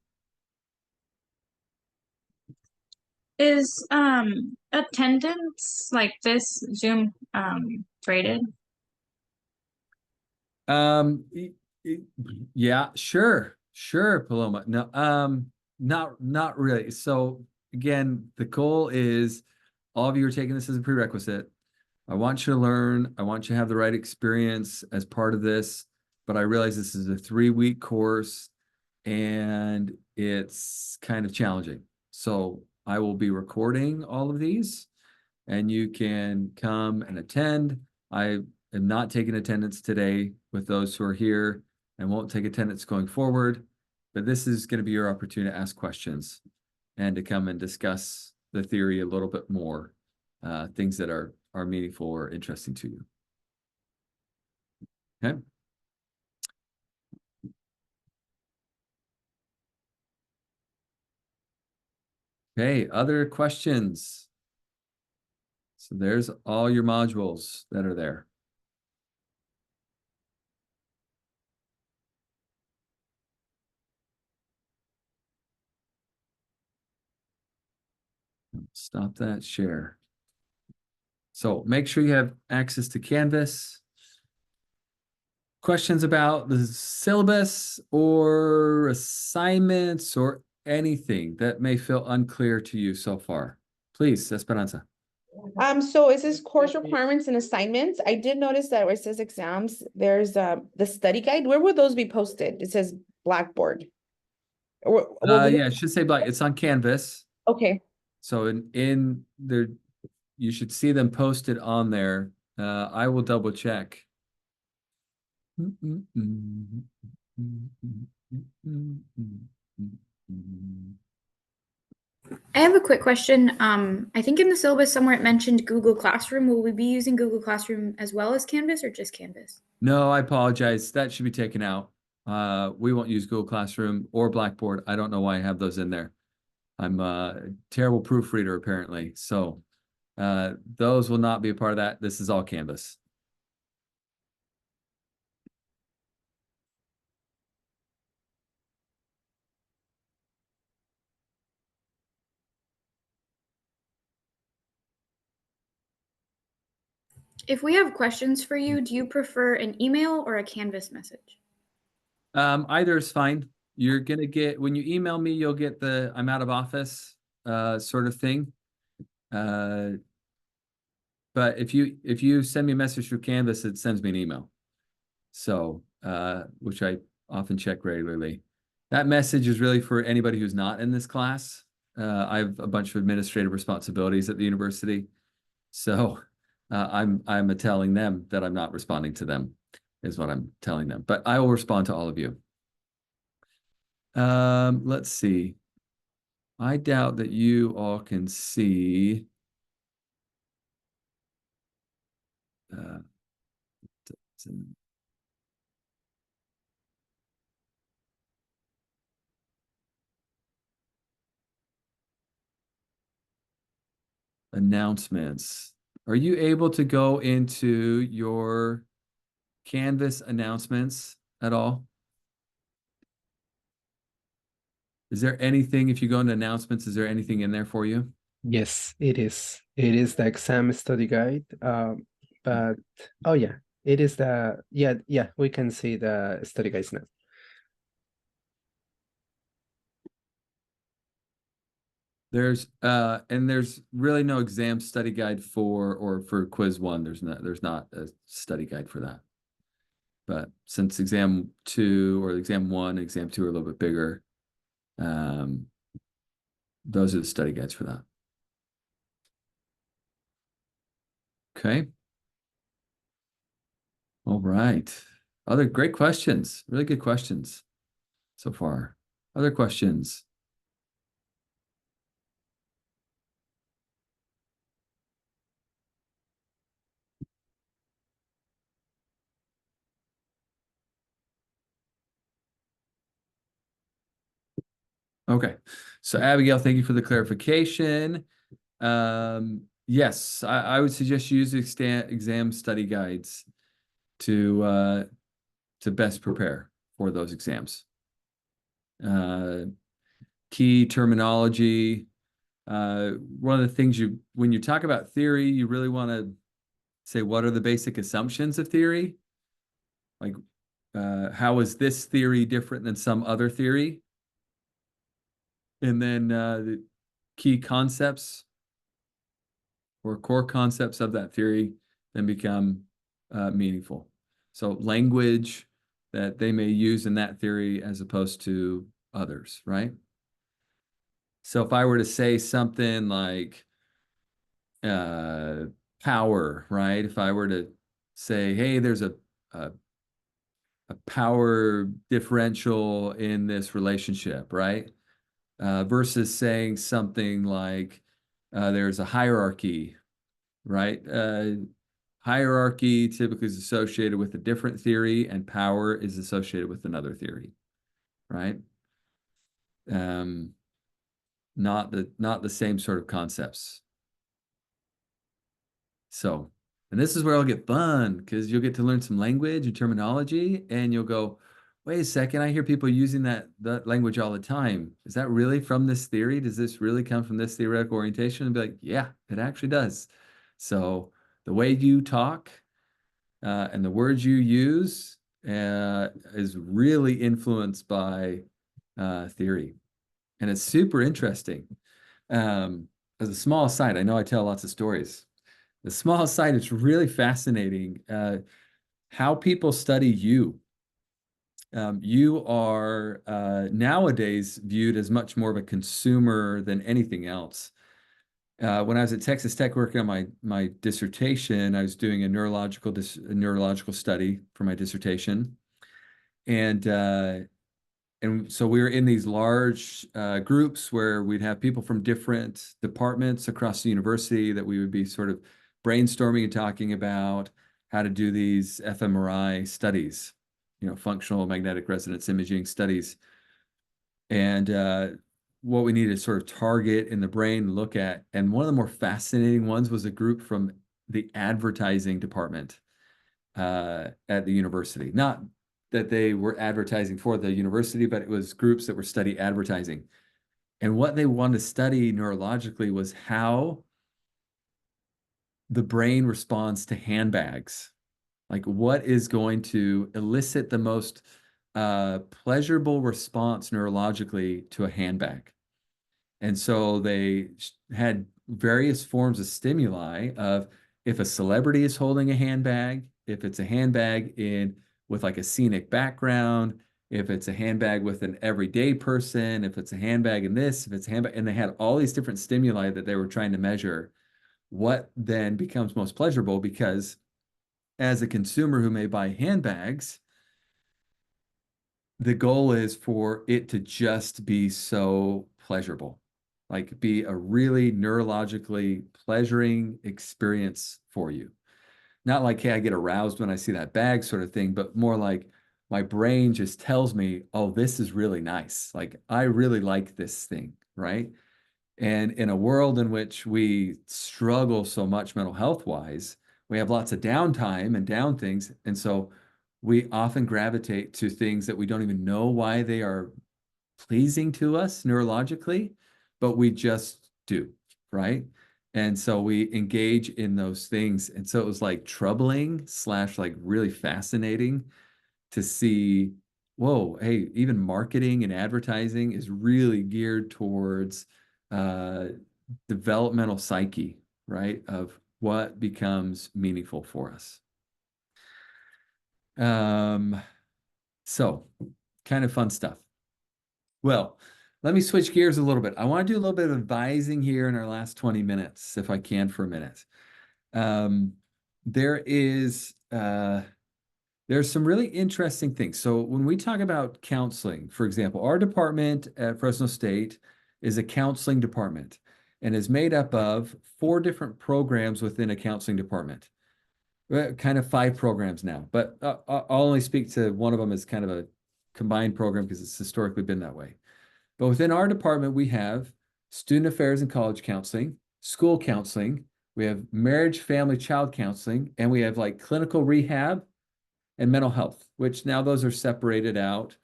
Is attendance like this Zoom graded? Yeah, sure, Paloma. No, not really. So again, the goal is all of you are taking this as a prerequisite. I want you to learn. I want you to have the right experience as part of this, but I realize this is a 3-week course and it's kind of challenging. So I will be recording all of these and you can come and attend. I am not taking attendance today with those who are here and won't take attendance going forward, but this is going to be your opportunity to ask questions and to come and discuss the theory a little bit more, things that are meaningful or interesting to you. Okay. Okay, other questions? So there's all your modules that are there. Stop that share. So make sure you have access to Canvas. Questions about the syllabus or assignments or anything that may feel unclear to you so far? Please, Esperanza. So it says course requirements and assignments. I did notice that where it says exams, there's the study guide. Where would those be posted? It says Blackboard. Yeah, it should say Black. It's on Canvas. Okay. So in there, you should see them posted on there. I will double check. I have a quick question. I think in the syllabus somewhere it mentioned Google Classroom. Will we be using Google Classroom as well as Canvas or just Canvas? No, I apologize. That should be taken out. We won't use Google Classroom or Blackboard. I don't know why I have those in there. I'm a terrible proofreader, apparently. So those will not be a part of that. This is all Canvas. If we have questions for you, do you prefer an email or a Canvas message? Either is fine. You're gonna get, when you email me, you'll get the I'm out of office sort of thing. But if you send me a message through Canvas, it sends me an email. So which I often check regularly. That message is really for anybody who's not in this class. I have a bunch of administrative responsibilities at the university. So I'm telling them that I'm not responding to them, is what I'm telling them. But I will respond to all of you. Let's see. I doubt that you all can see. Announcements. Are you able to go into your Canvas announcements at all? Is there anything, if you go into announcements, is there anything in there for you? Yes, it is. It is the exam study guide. But oh yeah, it is the yeah, we can see the study guides now. There's and there's really no exam study guide for quiz 1. There's not a study guide for that. But since exam 2 or exam 1, exam 2 are a little bit bigger, those are the study guides for that. Okay. All right. Other great questions. Really good questions so far. Other questions? Okay. So Abigail, thank you for the clarification. Yes, I would suggest you use exam study guides to best prepare for those exams. Key terminology. One of the things when you talk about theory, you really want to say, what are the basic assumptions of theory? Like, how is this theory different than some other theory? And then the key concepts or core concepts of that theory then become meaningful. So language that they may use in that theory as opposed to others, right? So if I were to say something like power, right? If I were to say, hey, there's a power differential in this relationship, right? Versus saying something like there's a hierarchy, right? Hierarchy typically is associated with a different theory, and power is associated with another theory, right? Not the same sort of concepts. So, and this is where it'll get fun, because you'll get to learn some language and terminology, and you'll go, wait a second, I hear people using that language all the time. Is that really from this theory? Does this really come from this theoretical orientation? And be like, yeah, it actually does. So the way you talk and the words you use is really influenced by theory. And it's super interesting. As a small aside, I know I tell lots of stories. The small aside, it's really fascinating how people study you. You are nowadays viewed as much more of a consumer than anything else. When I was at Texas Tech working on my dissertation, I was doing a neurological study for my dissertation, and And so we were in these large groups where we'd have people from different departments across the university that we would be sort of brainstorming and talking about how to do these fMRI studies, functional magnetic resonance imaging studies. And what we needed to sort of target in the brain, look at. And one of the more fascinating ones was a group from the advertising department at the university. Not that they were advertising for the university, but it was groups that were studying advertising. And what they wanted to study neurologically was how the brain responds to handbags. Like what is going to elicit the most pleasurable response neurologically to a handbag. And so they had various forms of stimuli of if a celebrity is holding a handbag, if it's a handbag with like a scenic background, if it's a handbag with an everyday person, if it's a handbag in this, if it's a handbag, and they had all these different stimuli that they were trying to measure what then becomes most pleasurable, because as a consumer who may buy handbags, the goal is for it to just be so pleasurable, like be a really neurologically pleasuring experience for you. Not like, hey, I get aroused when I see that bag sort of thing, but more like my brain just tells me, oh, this is really nice. Like, I really like this thing, right? And in a world in which we struggle so much mental health wise, we have lots of downtime and down things. And so we often gravitate to things that we don't even know why they are pleasing to us neurologically, but we just do, right? And so we engage in those things. And so it was like troubling / like really fascinating to see, whoa, hey, even marketing and advertising is really geared towards developmental psyche, right? Of what becomes meaningful for us. So kind of fun stuff. Well, let me switch gears a little bit. I want to do a little bit of advising here in our last 20 minutes, if I can for a minute. There's some really interesting things. So when we talk about counseling, for example, our department at Fresno State is a counseling department and is made up of 4 different programs within a counseling department. Kind of 5 programs now, but I'll only speak to one of them as kind of a combined program because it's historically been that way. But within our department, we have student affairs and college counseling, school counseling, we have marriage, family, child counseling, and we have like clinical rehab and mental health, which now those are separated out.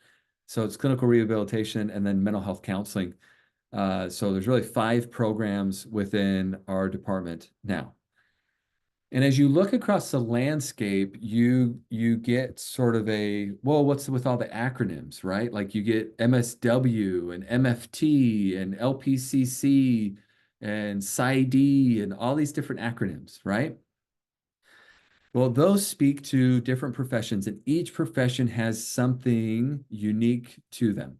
So it's clinical rehabilitation and then mental health counseling. So there's really 5 programs within our department now. And as you look across the landscape, you get sort of well, what's with all the acronyms, right? Like you get MSW and MFT and LPCC and PsyD and all these different acronyms, right? Well, those speak to different professions, and each profession has something unique to them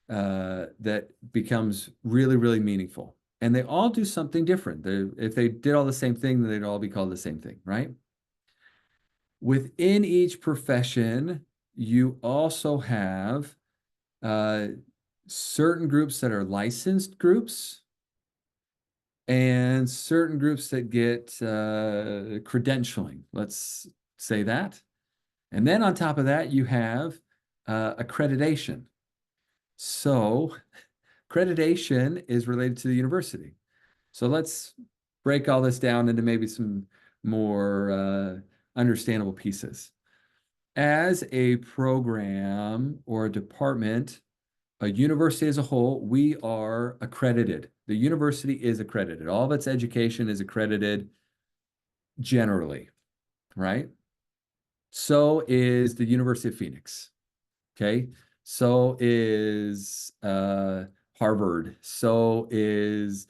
that becomes really, really meaningful. And they all do something different. If they did all the same thing, then they'd all be called the same thing, right? Within each profession, you also have certain groups that are licensed groups and certain groups that get credentialing, let's say that. And then on top of that, you have accreditation. So accreditation is related to the university. So let's break all this down into maybe some more understandable pieces. As a program or a department, a university as a whole, we are accredited. The university is accredited. All of its education is accredited generally, right? So is the University of Phoenix, okay? So is Harvard. So is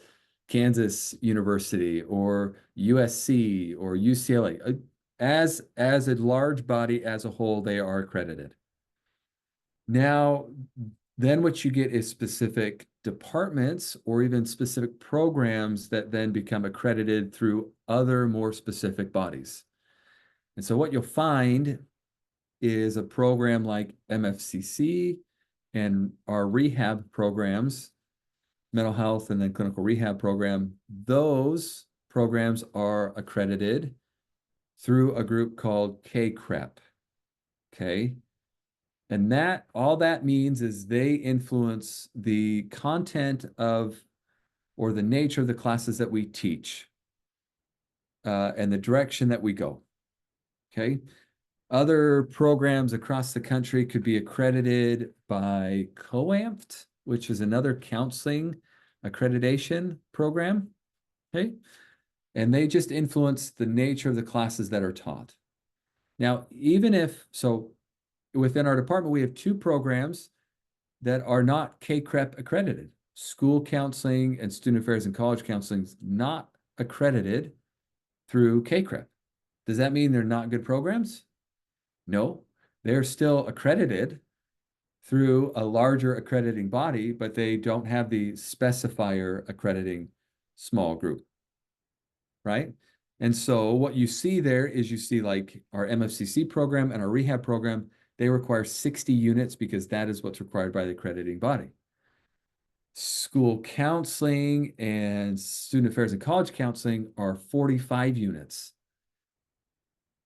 Kansas University or USC or UCLA. As a large body as a whole, they are accredited. Now, then what you get is specific departments or even specific programs that then become accredited through other more specific bodies. And so what you'll find is a program like MFCC and our rehab programs, mental health and then clinical rehab program, those programs are accredited through a group called CACREP. Okay. And that all that means is they influence the content of or the nature of the classes that we teach and the direction that we go. Okay. Other programs across the country could be accredited by COUN, which is another counseling accreditation program. Okay. And they just influence the nature of the classes that are taught. Now, even if, so within our department, we have 2 programs that are not CACREP accredited. School counseling and student affairs and college counseling is not accredited through CACREP. Does that mean they're not good programs? No, they're still accredited through a larger accrediting body, but they don't have the specifier accrediting small group, right? And so what you see there is you see like our MFCC program and our rehab program, they require 60 units because that is what's required by the accrediting body. School counseling and student affairs and college counseling are 45 units.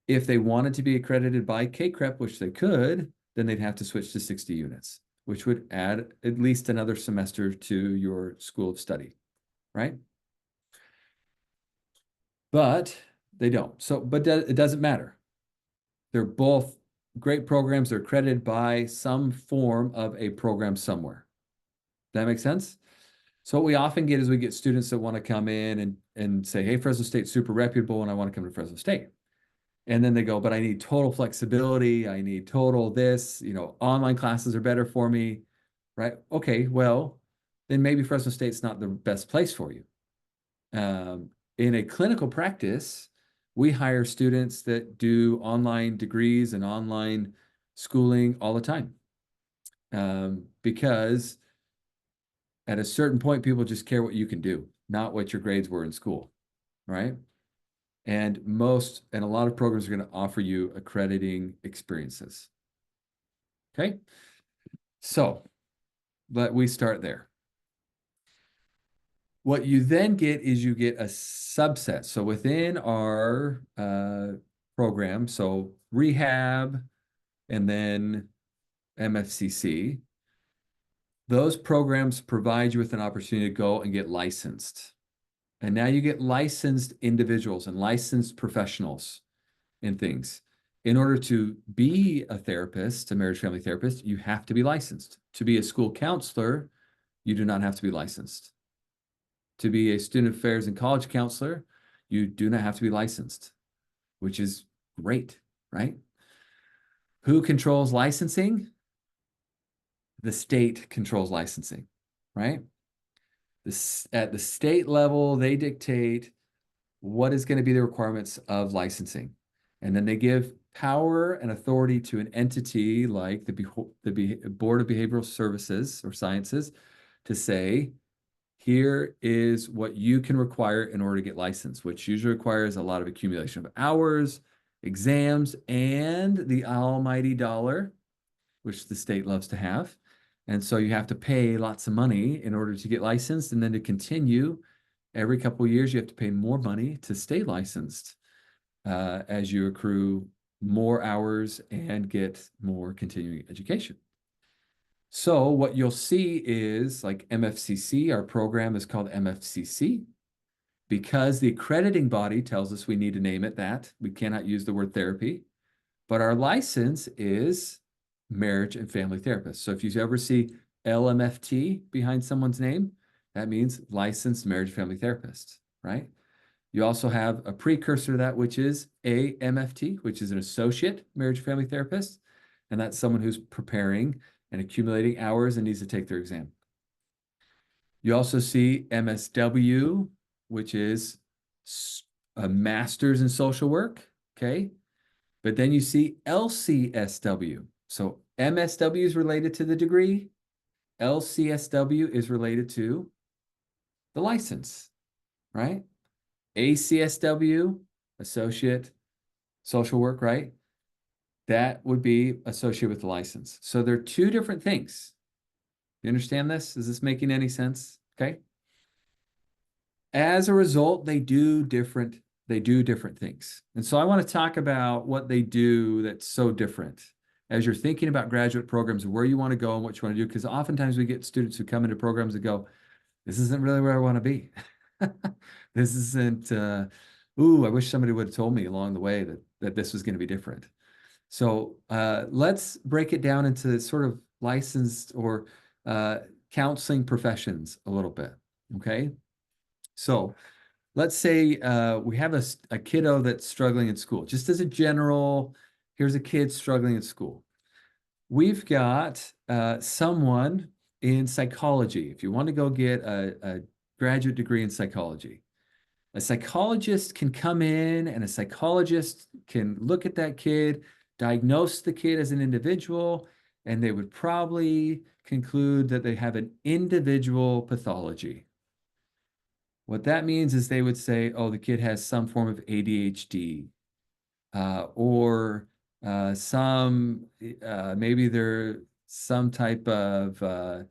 If they wanted to be accredited by CACREP, which they could, then they'd have to switch to 60 units, which would add at least another semester to your school of study, right? But they don't. So, but it doesn't matter. They're both great programs. They're accredited by some form of a program somewhere. That makes sense? So what we often get is we get students that want to come in and say, hey, Fresno State's super reputable and I want to come to Fresno State. And then they go, but I need total flexibility. I need total this, you know, online classes are better for me, right? Okay, well, then maybe Fresno State's not the best place for you. In a clinical practice, we hire students that do online degrees and online schooling all the time. Because at a certain point, people just care what you can do, not what your grades were in school, right? And a lot of programs are going to offer you accrediting experiences. Okay, so but we start there. What you then get is you get a subset. So within our program, so rehab and then MFCC, those programs provide you with an opportunity to go and get licensed. And now you get licensed individuals and licensed professionals in things. In order to be a therapist, a marriage family therapist, you have to be licensed. To be a school counselor, you do not have to be licensed. To be a student affairs and college counselor, you do not have to be licensed, which is great, right? Who controls licensing? The state controls licensing, right? At the state level, they dictate what is going to be the requirements of licensing. And then they give power and authority to an entity like the Board of Behavioral Services or Sciences to say, here is what you can require in order to get licensed, which usually requires a lot of accumulation of hours, exams, and the almighty dollar, which the state loves to have. And so you have to pay lots of money in order to get licensed. And then to continue, every couple of years, you have to pay more money to stay licensed as you accrue more hours and get more continuing education. So what you'll see is like MFCC, our program is called MFCC because the accrediting body tells us we need to name it that. We cannot use the word therapy, but our license is marriage and family therapist. So if you ever see LMFT behind someone's name, that means licensed marriage family therapist, right? You also have a precursor to that, which is AMFT, which is an associate marriage family therapist. And that's someone who's preparing and accumulating hours and needs to take their exam. You also see MSW, which is a master's in social work, okay? But then you see LCSW. So MSW is related to the degree. LCSW is related to the license, right? ACSW, associate social work, right? That would be associated with the license. So they're 2 different things. You understand this? Is this making any sense? Okay. As a result, they do different things. And so I want to talk about what they do that's so different as you're thinking about graduate programs, where you want to go and what you want to do, because oftentimes we get students who come into programs and go, this isn't really where I want to be. This isn't, ooh, I wish somebody would have told me along the way that this was going to be different. So let's break it down into sort of licensed or counseling professions a little bit, okay? So let's say we have a kiddo that's struggling in school. Just as a general, here's a kid struggling in school. We've got someone in psychology. If you want to go get a graduate degree in psychology, a psychologist can come in and a psychologist can look at that kid, diagnose the kid as an individual, and they would probably conclude that they have an individual pathology. What that means is they would say, oh, the kid has some form of ADHD, or maybe they're some type of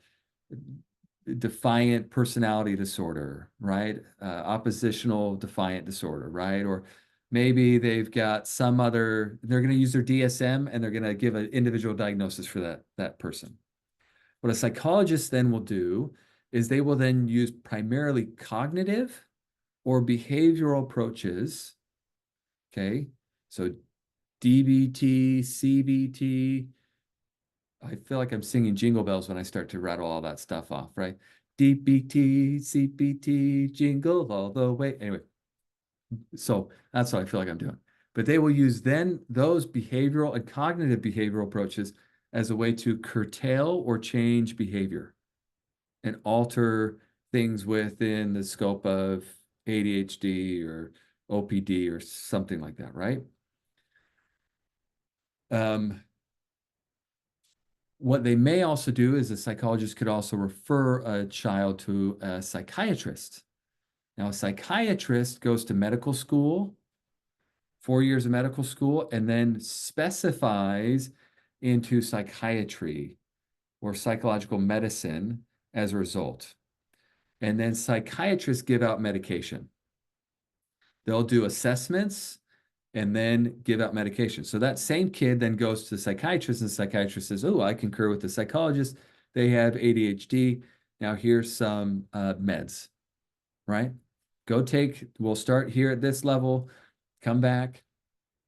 defiant personality disorder, right? Oppositional defiant disorder, right? Or maybe they've got some other, they're going to use their DSM and they're going to give an individual diagnosis for that person. What a psychologist then will do is they will then use primarily cognitive or behavioral approaches. Okay, so DBT, CBT. I feel like I'm singing Jingle Bells when I start to rattle all that stuff off, right? DBT, CBT, jingle all the way. Anyway, so that's what I feel like I'm doing. But they will use then those behavioral and cognitive behavioral approaches as a way to curtail or change behavior and alter things within the scope of ADHD or OPD or something like that, right? What they may also do is a psychologist could also refer a child to a psychiatrist. Now, a psychiatrist goes to medical school, 4 years of medical school, and then specifies into psychiatry or psychological medicine as a result. And then psychiatrists give out medication. They'll do assessments and then give out medication. So that same kid then goes to the psychiatrist and the psychiatrist says, oh, I concur with the psychologist. They have ADHD. Now here's some meds, right? We'll start here at this level, come back.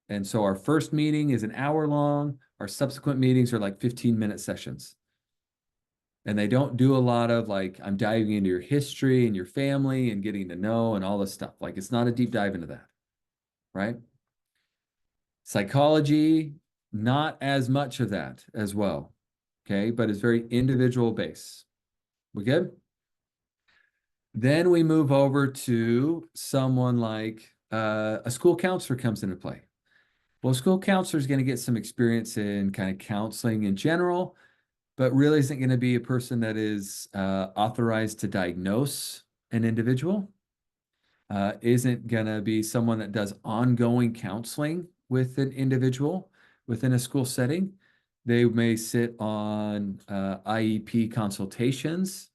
And so our first meeting is an hour long. Our subsequent meetings are like 15-minute sessions. And they don't do a lot of like, I'm diving into your history and your family and getting to know and all this stuff. Like it's not a deep dive into that, right? Psychology, not as much of that as well, okay? But it's very individual based. We good? Then we move over to someone like a school counselor comes into play. Well, a school counselor is going to get some experience in kind of counseling in general, but really isn't going to be a person that is authorized to diagnose an individual, isn't going to be someone that does ongoing counseling with an individual within a school setting. They may sit on IEP consultations,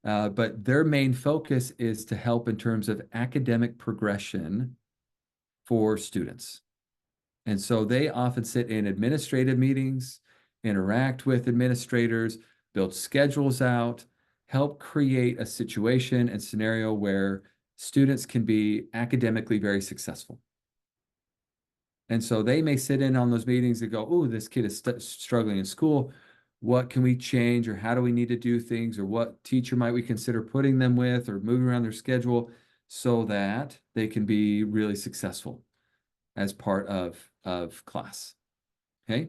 but their main focus is to help in terms of academic progression for students. And so they often sit in administrative meetings, interact with administrators, build schedules out, help create a situation and scenario where students can be academically very successful. And so they may sit in on those meetings and go, oh, this kid is struggling in school. What can we change, or how do we need to do things, or what teacher might we consider putting them with or moving around their schedule so that they can be really successful as part of class, okay?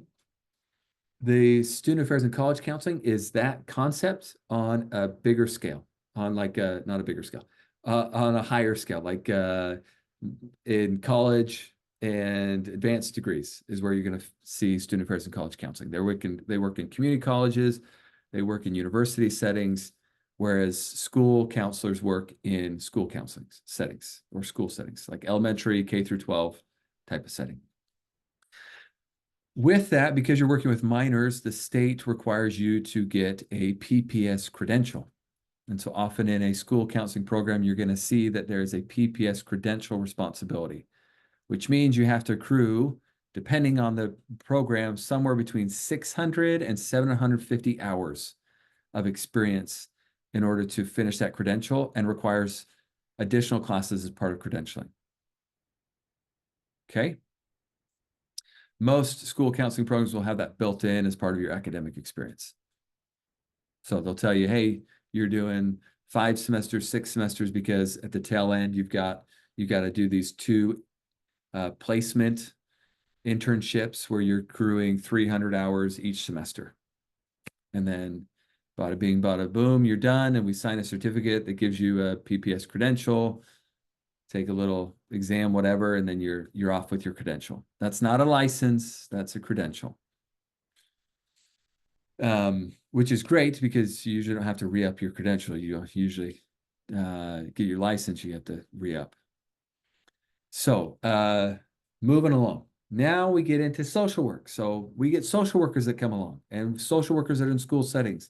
The student affairs and college counseling is that concept on a bigger scale, on like not a bigger scale, on a higher scale, like in college and advanced degrees is where you're going to see student affairs and college counseling. They work in community colleges, they work in university settings, whereas school counselors work in school counseling settings or school settings, like elementary, K through 12 type of setting. With that, because you're working with minors, the state requires you to get a PPS credential. And so often in a school counseling program, you're going to see that there is a PPS credential responsibility, which means you have to accrue, depending on the program, somewhere between 600 and 750 hours of experience in order to finish that credential, and requires additional classes as part of credentialing. Okay? Most school counseling programs will have that built in as part of your academic experience. So they'll tell you, hey, you're doing 5 semesters, 6 semesters, because at the tail end, you've got to do these 2 placement internships where you're accruing 300 hours each semester. And then bada bing, bada boom, you're done. And we sign a certificate that gives you a PPS credential, take a little exam, whatever, and then you're off with your credential. That's not a license, that's a credential. Which is great because you usually don't have to re-up your credential. You don't usually get your license, you have to re-up. So moving along. Now we get into social work. So we get social workers that come along, and social workers that are in school settings.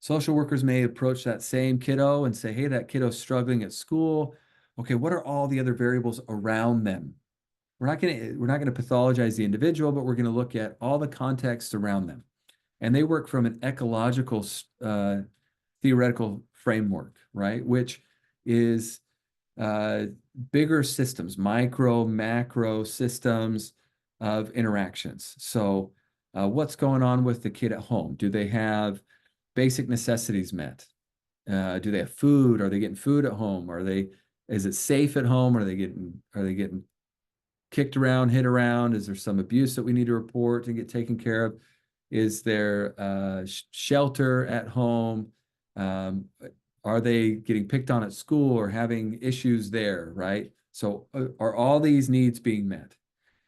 Social workers may approach that same kiddo and say, hey, that kiddo's struggling at school. Okay, what are all the other variables around them? We're not going to pathologize the individual, but we're going to look at all the context around them. And they work from an ecological theoretical framework, right? Which is bigger systems, micro, macro systems of interactions. So what's going on with the kid at home? Do they have basic necessities met? Do they have food? Are they getting food at home? Is it safe at home? Are they getting kicked around, hit around? Is there some abuse that we need to report and get taken care of? Is there shelter at home? Are they getting picked on at school or having issues there, right? So are all these needs being met?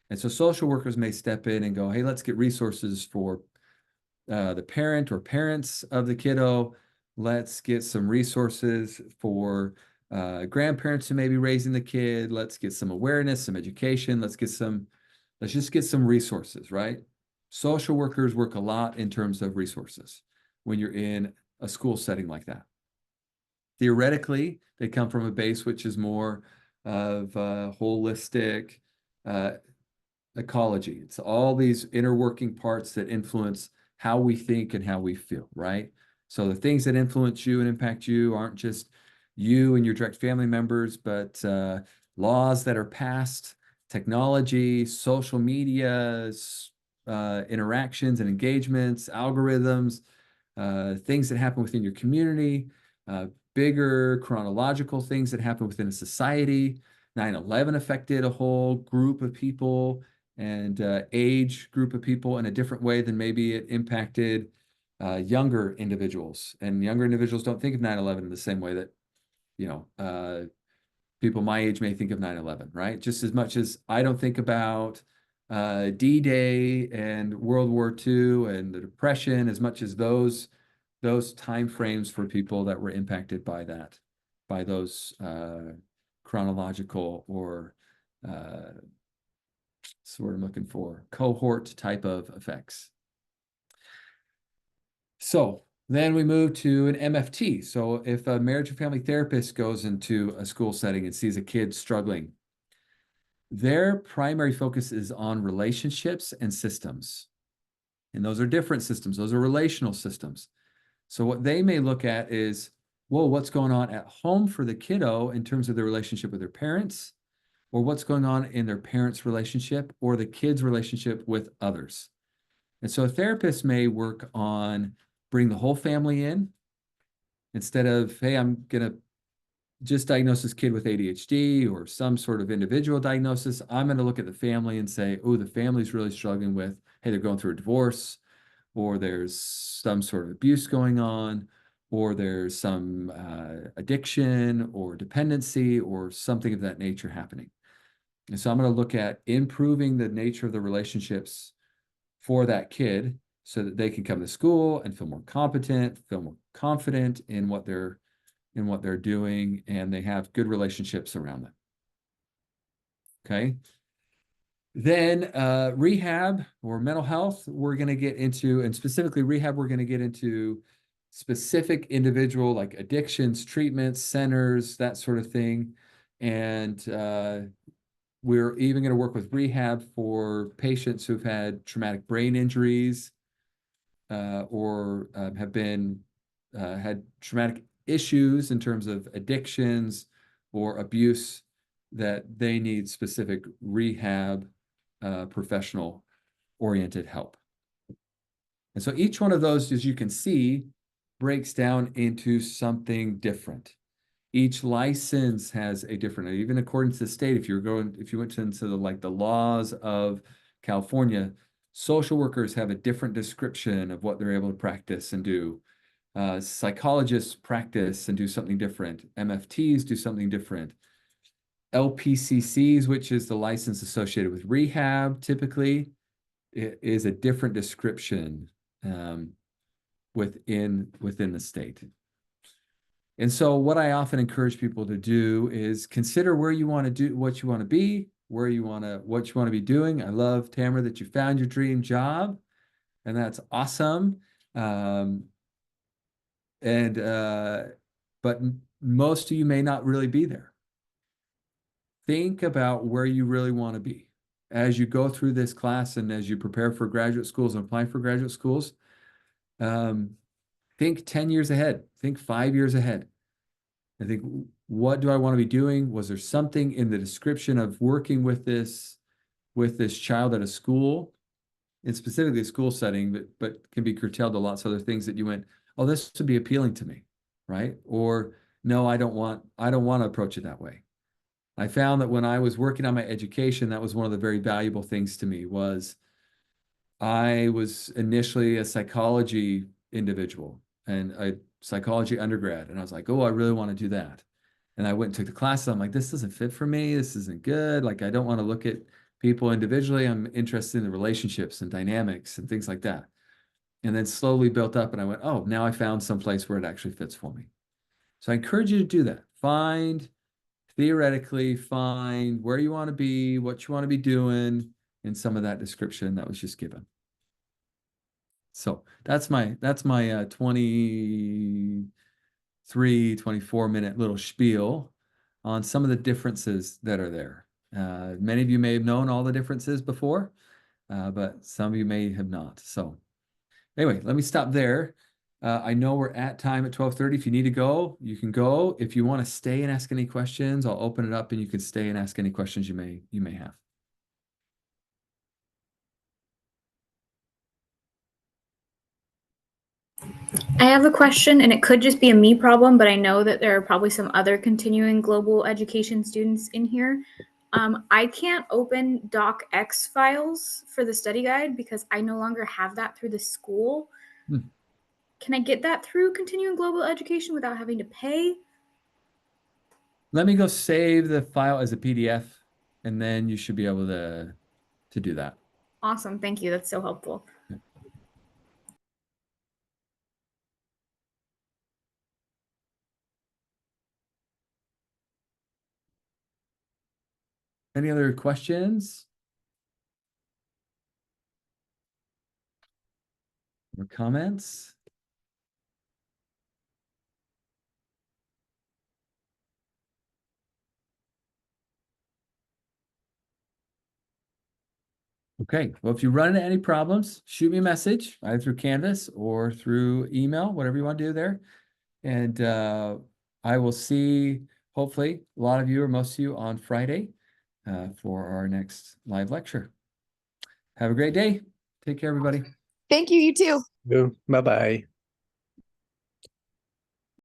And so social workers may step in and go, hey, let's get resources for the parent or parents of the kiddo. Let's get some resources for grandparents who may be raising the kid. Let's get some awareness, some education. Let's just get some resources, right? Social workers work a lot in terms of resources when you're in a school setting like that. Theoretically, they come from a base which is more of holistic ecology. It's all these inner working parts that influence how we think and how we feel, right? So the things that influence you and impact you aren't just you and your direct family members, but laws that are passed, technology, social media, interactions and engagements, algorithms, things that happen within your community, bigger chronological things that happen within a society. 9/11 affected a whole group of people and age group of people in a different way than maybe it impacted younger individuals. And younger individuals don't think of 9/11 in the same way that, people my age may think of 9/11, right? Just as much as I don't think about D-Day and World War II and the Depression, as much as those time frames for people that were impacted by that, by those chronological or sort of looking for cohort type of effects. So then we move to an MFT. So if a marriage and family therapist goes into a school setting and sees a kid struggling, their primary focus is on relationships and systems. And those are different systems. Those are relational systems. So what they may look at is, whoa, what's going on at home for the kiddo in terms of their relationship with their parents, or what's going on in their parents' relationship or the kid's relationship with others. And so a therapist may work on bring the whole family in instead of, hey, I'm going to just diagnose this kid with ADHD or some sort of individual diagnosis. I'm going to look at the family and say, oh, the family's really struggling with, hey, they're going through a divorce, or there's some sort of abuse going on, or there's some addiction or dependency or something of that nature happening. And so I'm going to look at improving the nature of the relationships for that kid so that they can come to school and feel more competent, feel more confident in what they're doing, and they have good relationships around them. Okay. Then rehab or mental health, we're going to get into, and specifically rehab, we're going to get into specific individual like addictions, treatments, centers, that sort of thing. And we're even going to work with rehab for patients who've had traumatic brain injuries or have been had traumatic issues in terms of addictions or abuse that they need specific rehab professional oriented help. And so each one of those, as you can see, breaks down into something different. Each license has a different, even according to the state, if you went into the laws of California, social workers have a different description of what they're able to practice and do. Psychologists practice and do something different. MFTs do something different. LPCCs, which is the license associated with rehab, typically, it is a different description within the state. And so what I often encourage people to do is consider where you want to do, what you want to be, what you want to be doing. I love, Tamara, that you found your dream job, and that's awesome. But most of you may not really be there. Think about where you really want to be as you go through this class and as you prepare for graduate schools and apply for graduate schools. Think 10 years ahead, think 5 years ahead. I think, what do I want to be doing? Was there something in the description of working with this child at a school, and specifically a school setting, but can be curtailed to lots of other things that you went, oh, this would be appealing to me, right? Or no, I don't want to approach it that way. I found that when I was working on my education, that was one of the very valuable things to me. Was I was initially a psychology individual and a psychology undergrad, and I was like, oh, I really want to do that. And I went and took the classes. I'm like, this doesn't fit for me. This isn't good. Like, I don't want to look at people individually. I'm interested in the relationships and dynamics and things like that. And then slowly built up, and I went, oh, now I found some place where it actually fits for me. So I encourage you to do that. Theoretically find where you want to be, what you want to be doing, in some of that description that was just given. So that's my 24-minute little spiel on some of the differences that are there. Many of you may have known all the differences before, but some of you may have not. So anyway, let me stop there. I know we're at time at 12:30. If you need to go, you can go. If you want to stay and ask any questions, I'll open it up and you can stay and ask any questions you may have. I have a question, and it could just be a me problem, but I know that there are probably some other continuing global education students in here. I can't open docx files for the study guide because I no longer have that through the school. Can I get that through continuing global education without having to pay? Let me go save the file as a PDF, and then you should be able to do that. Awesome. Thank you. That's so helpful. Any other questions or comments? Okay, well, if you run into any problems, shoot me a message either through Canvas or through email, whatever you want to do there. And I will see, hopefully, a lot of you or most of you on Friday for our next live lecture. Have a great day. Take care, everybody. Thank you, you too. Bye-bye.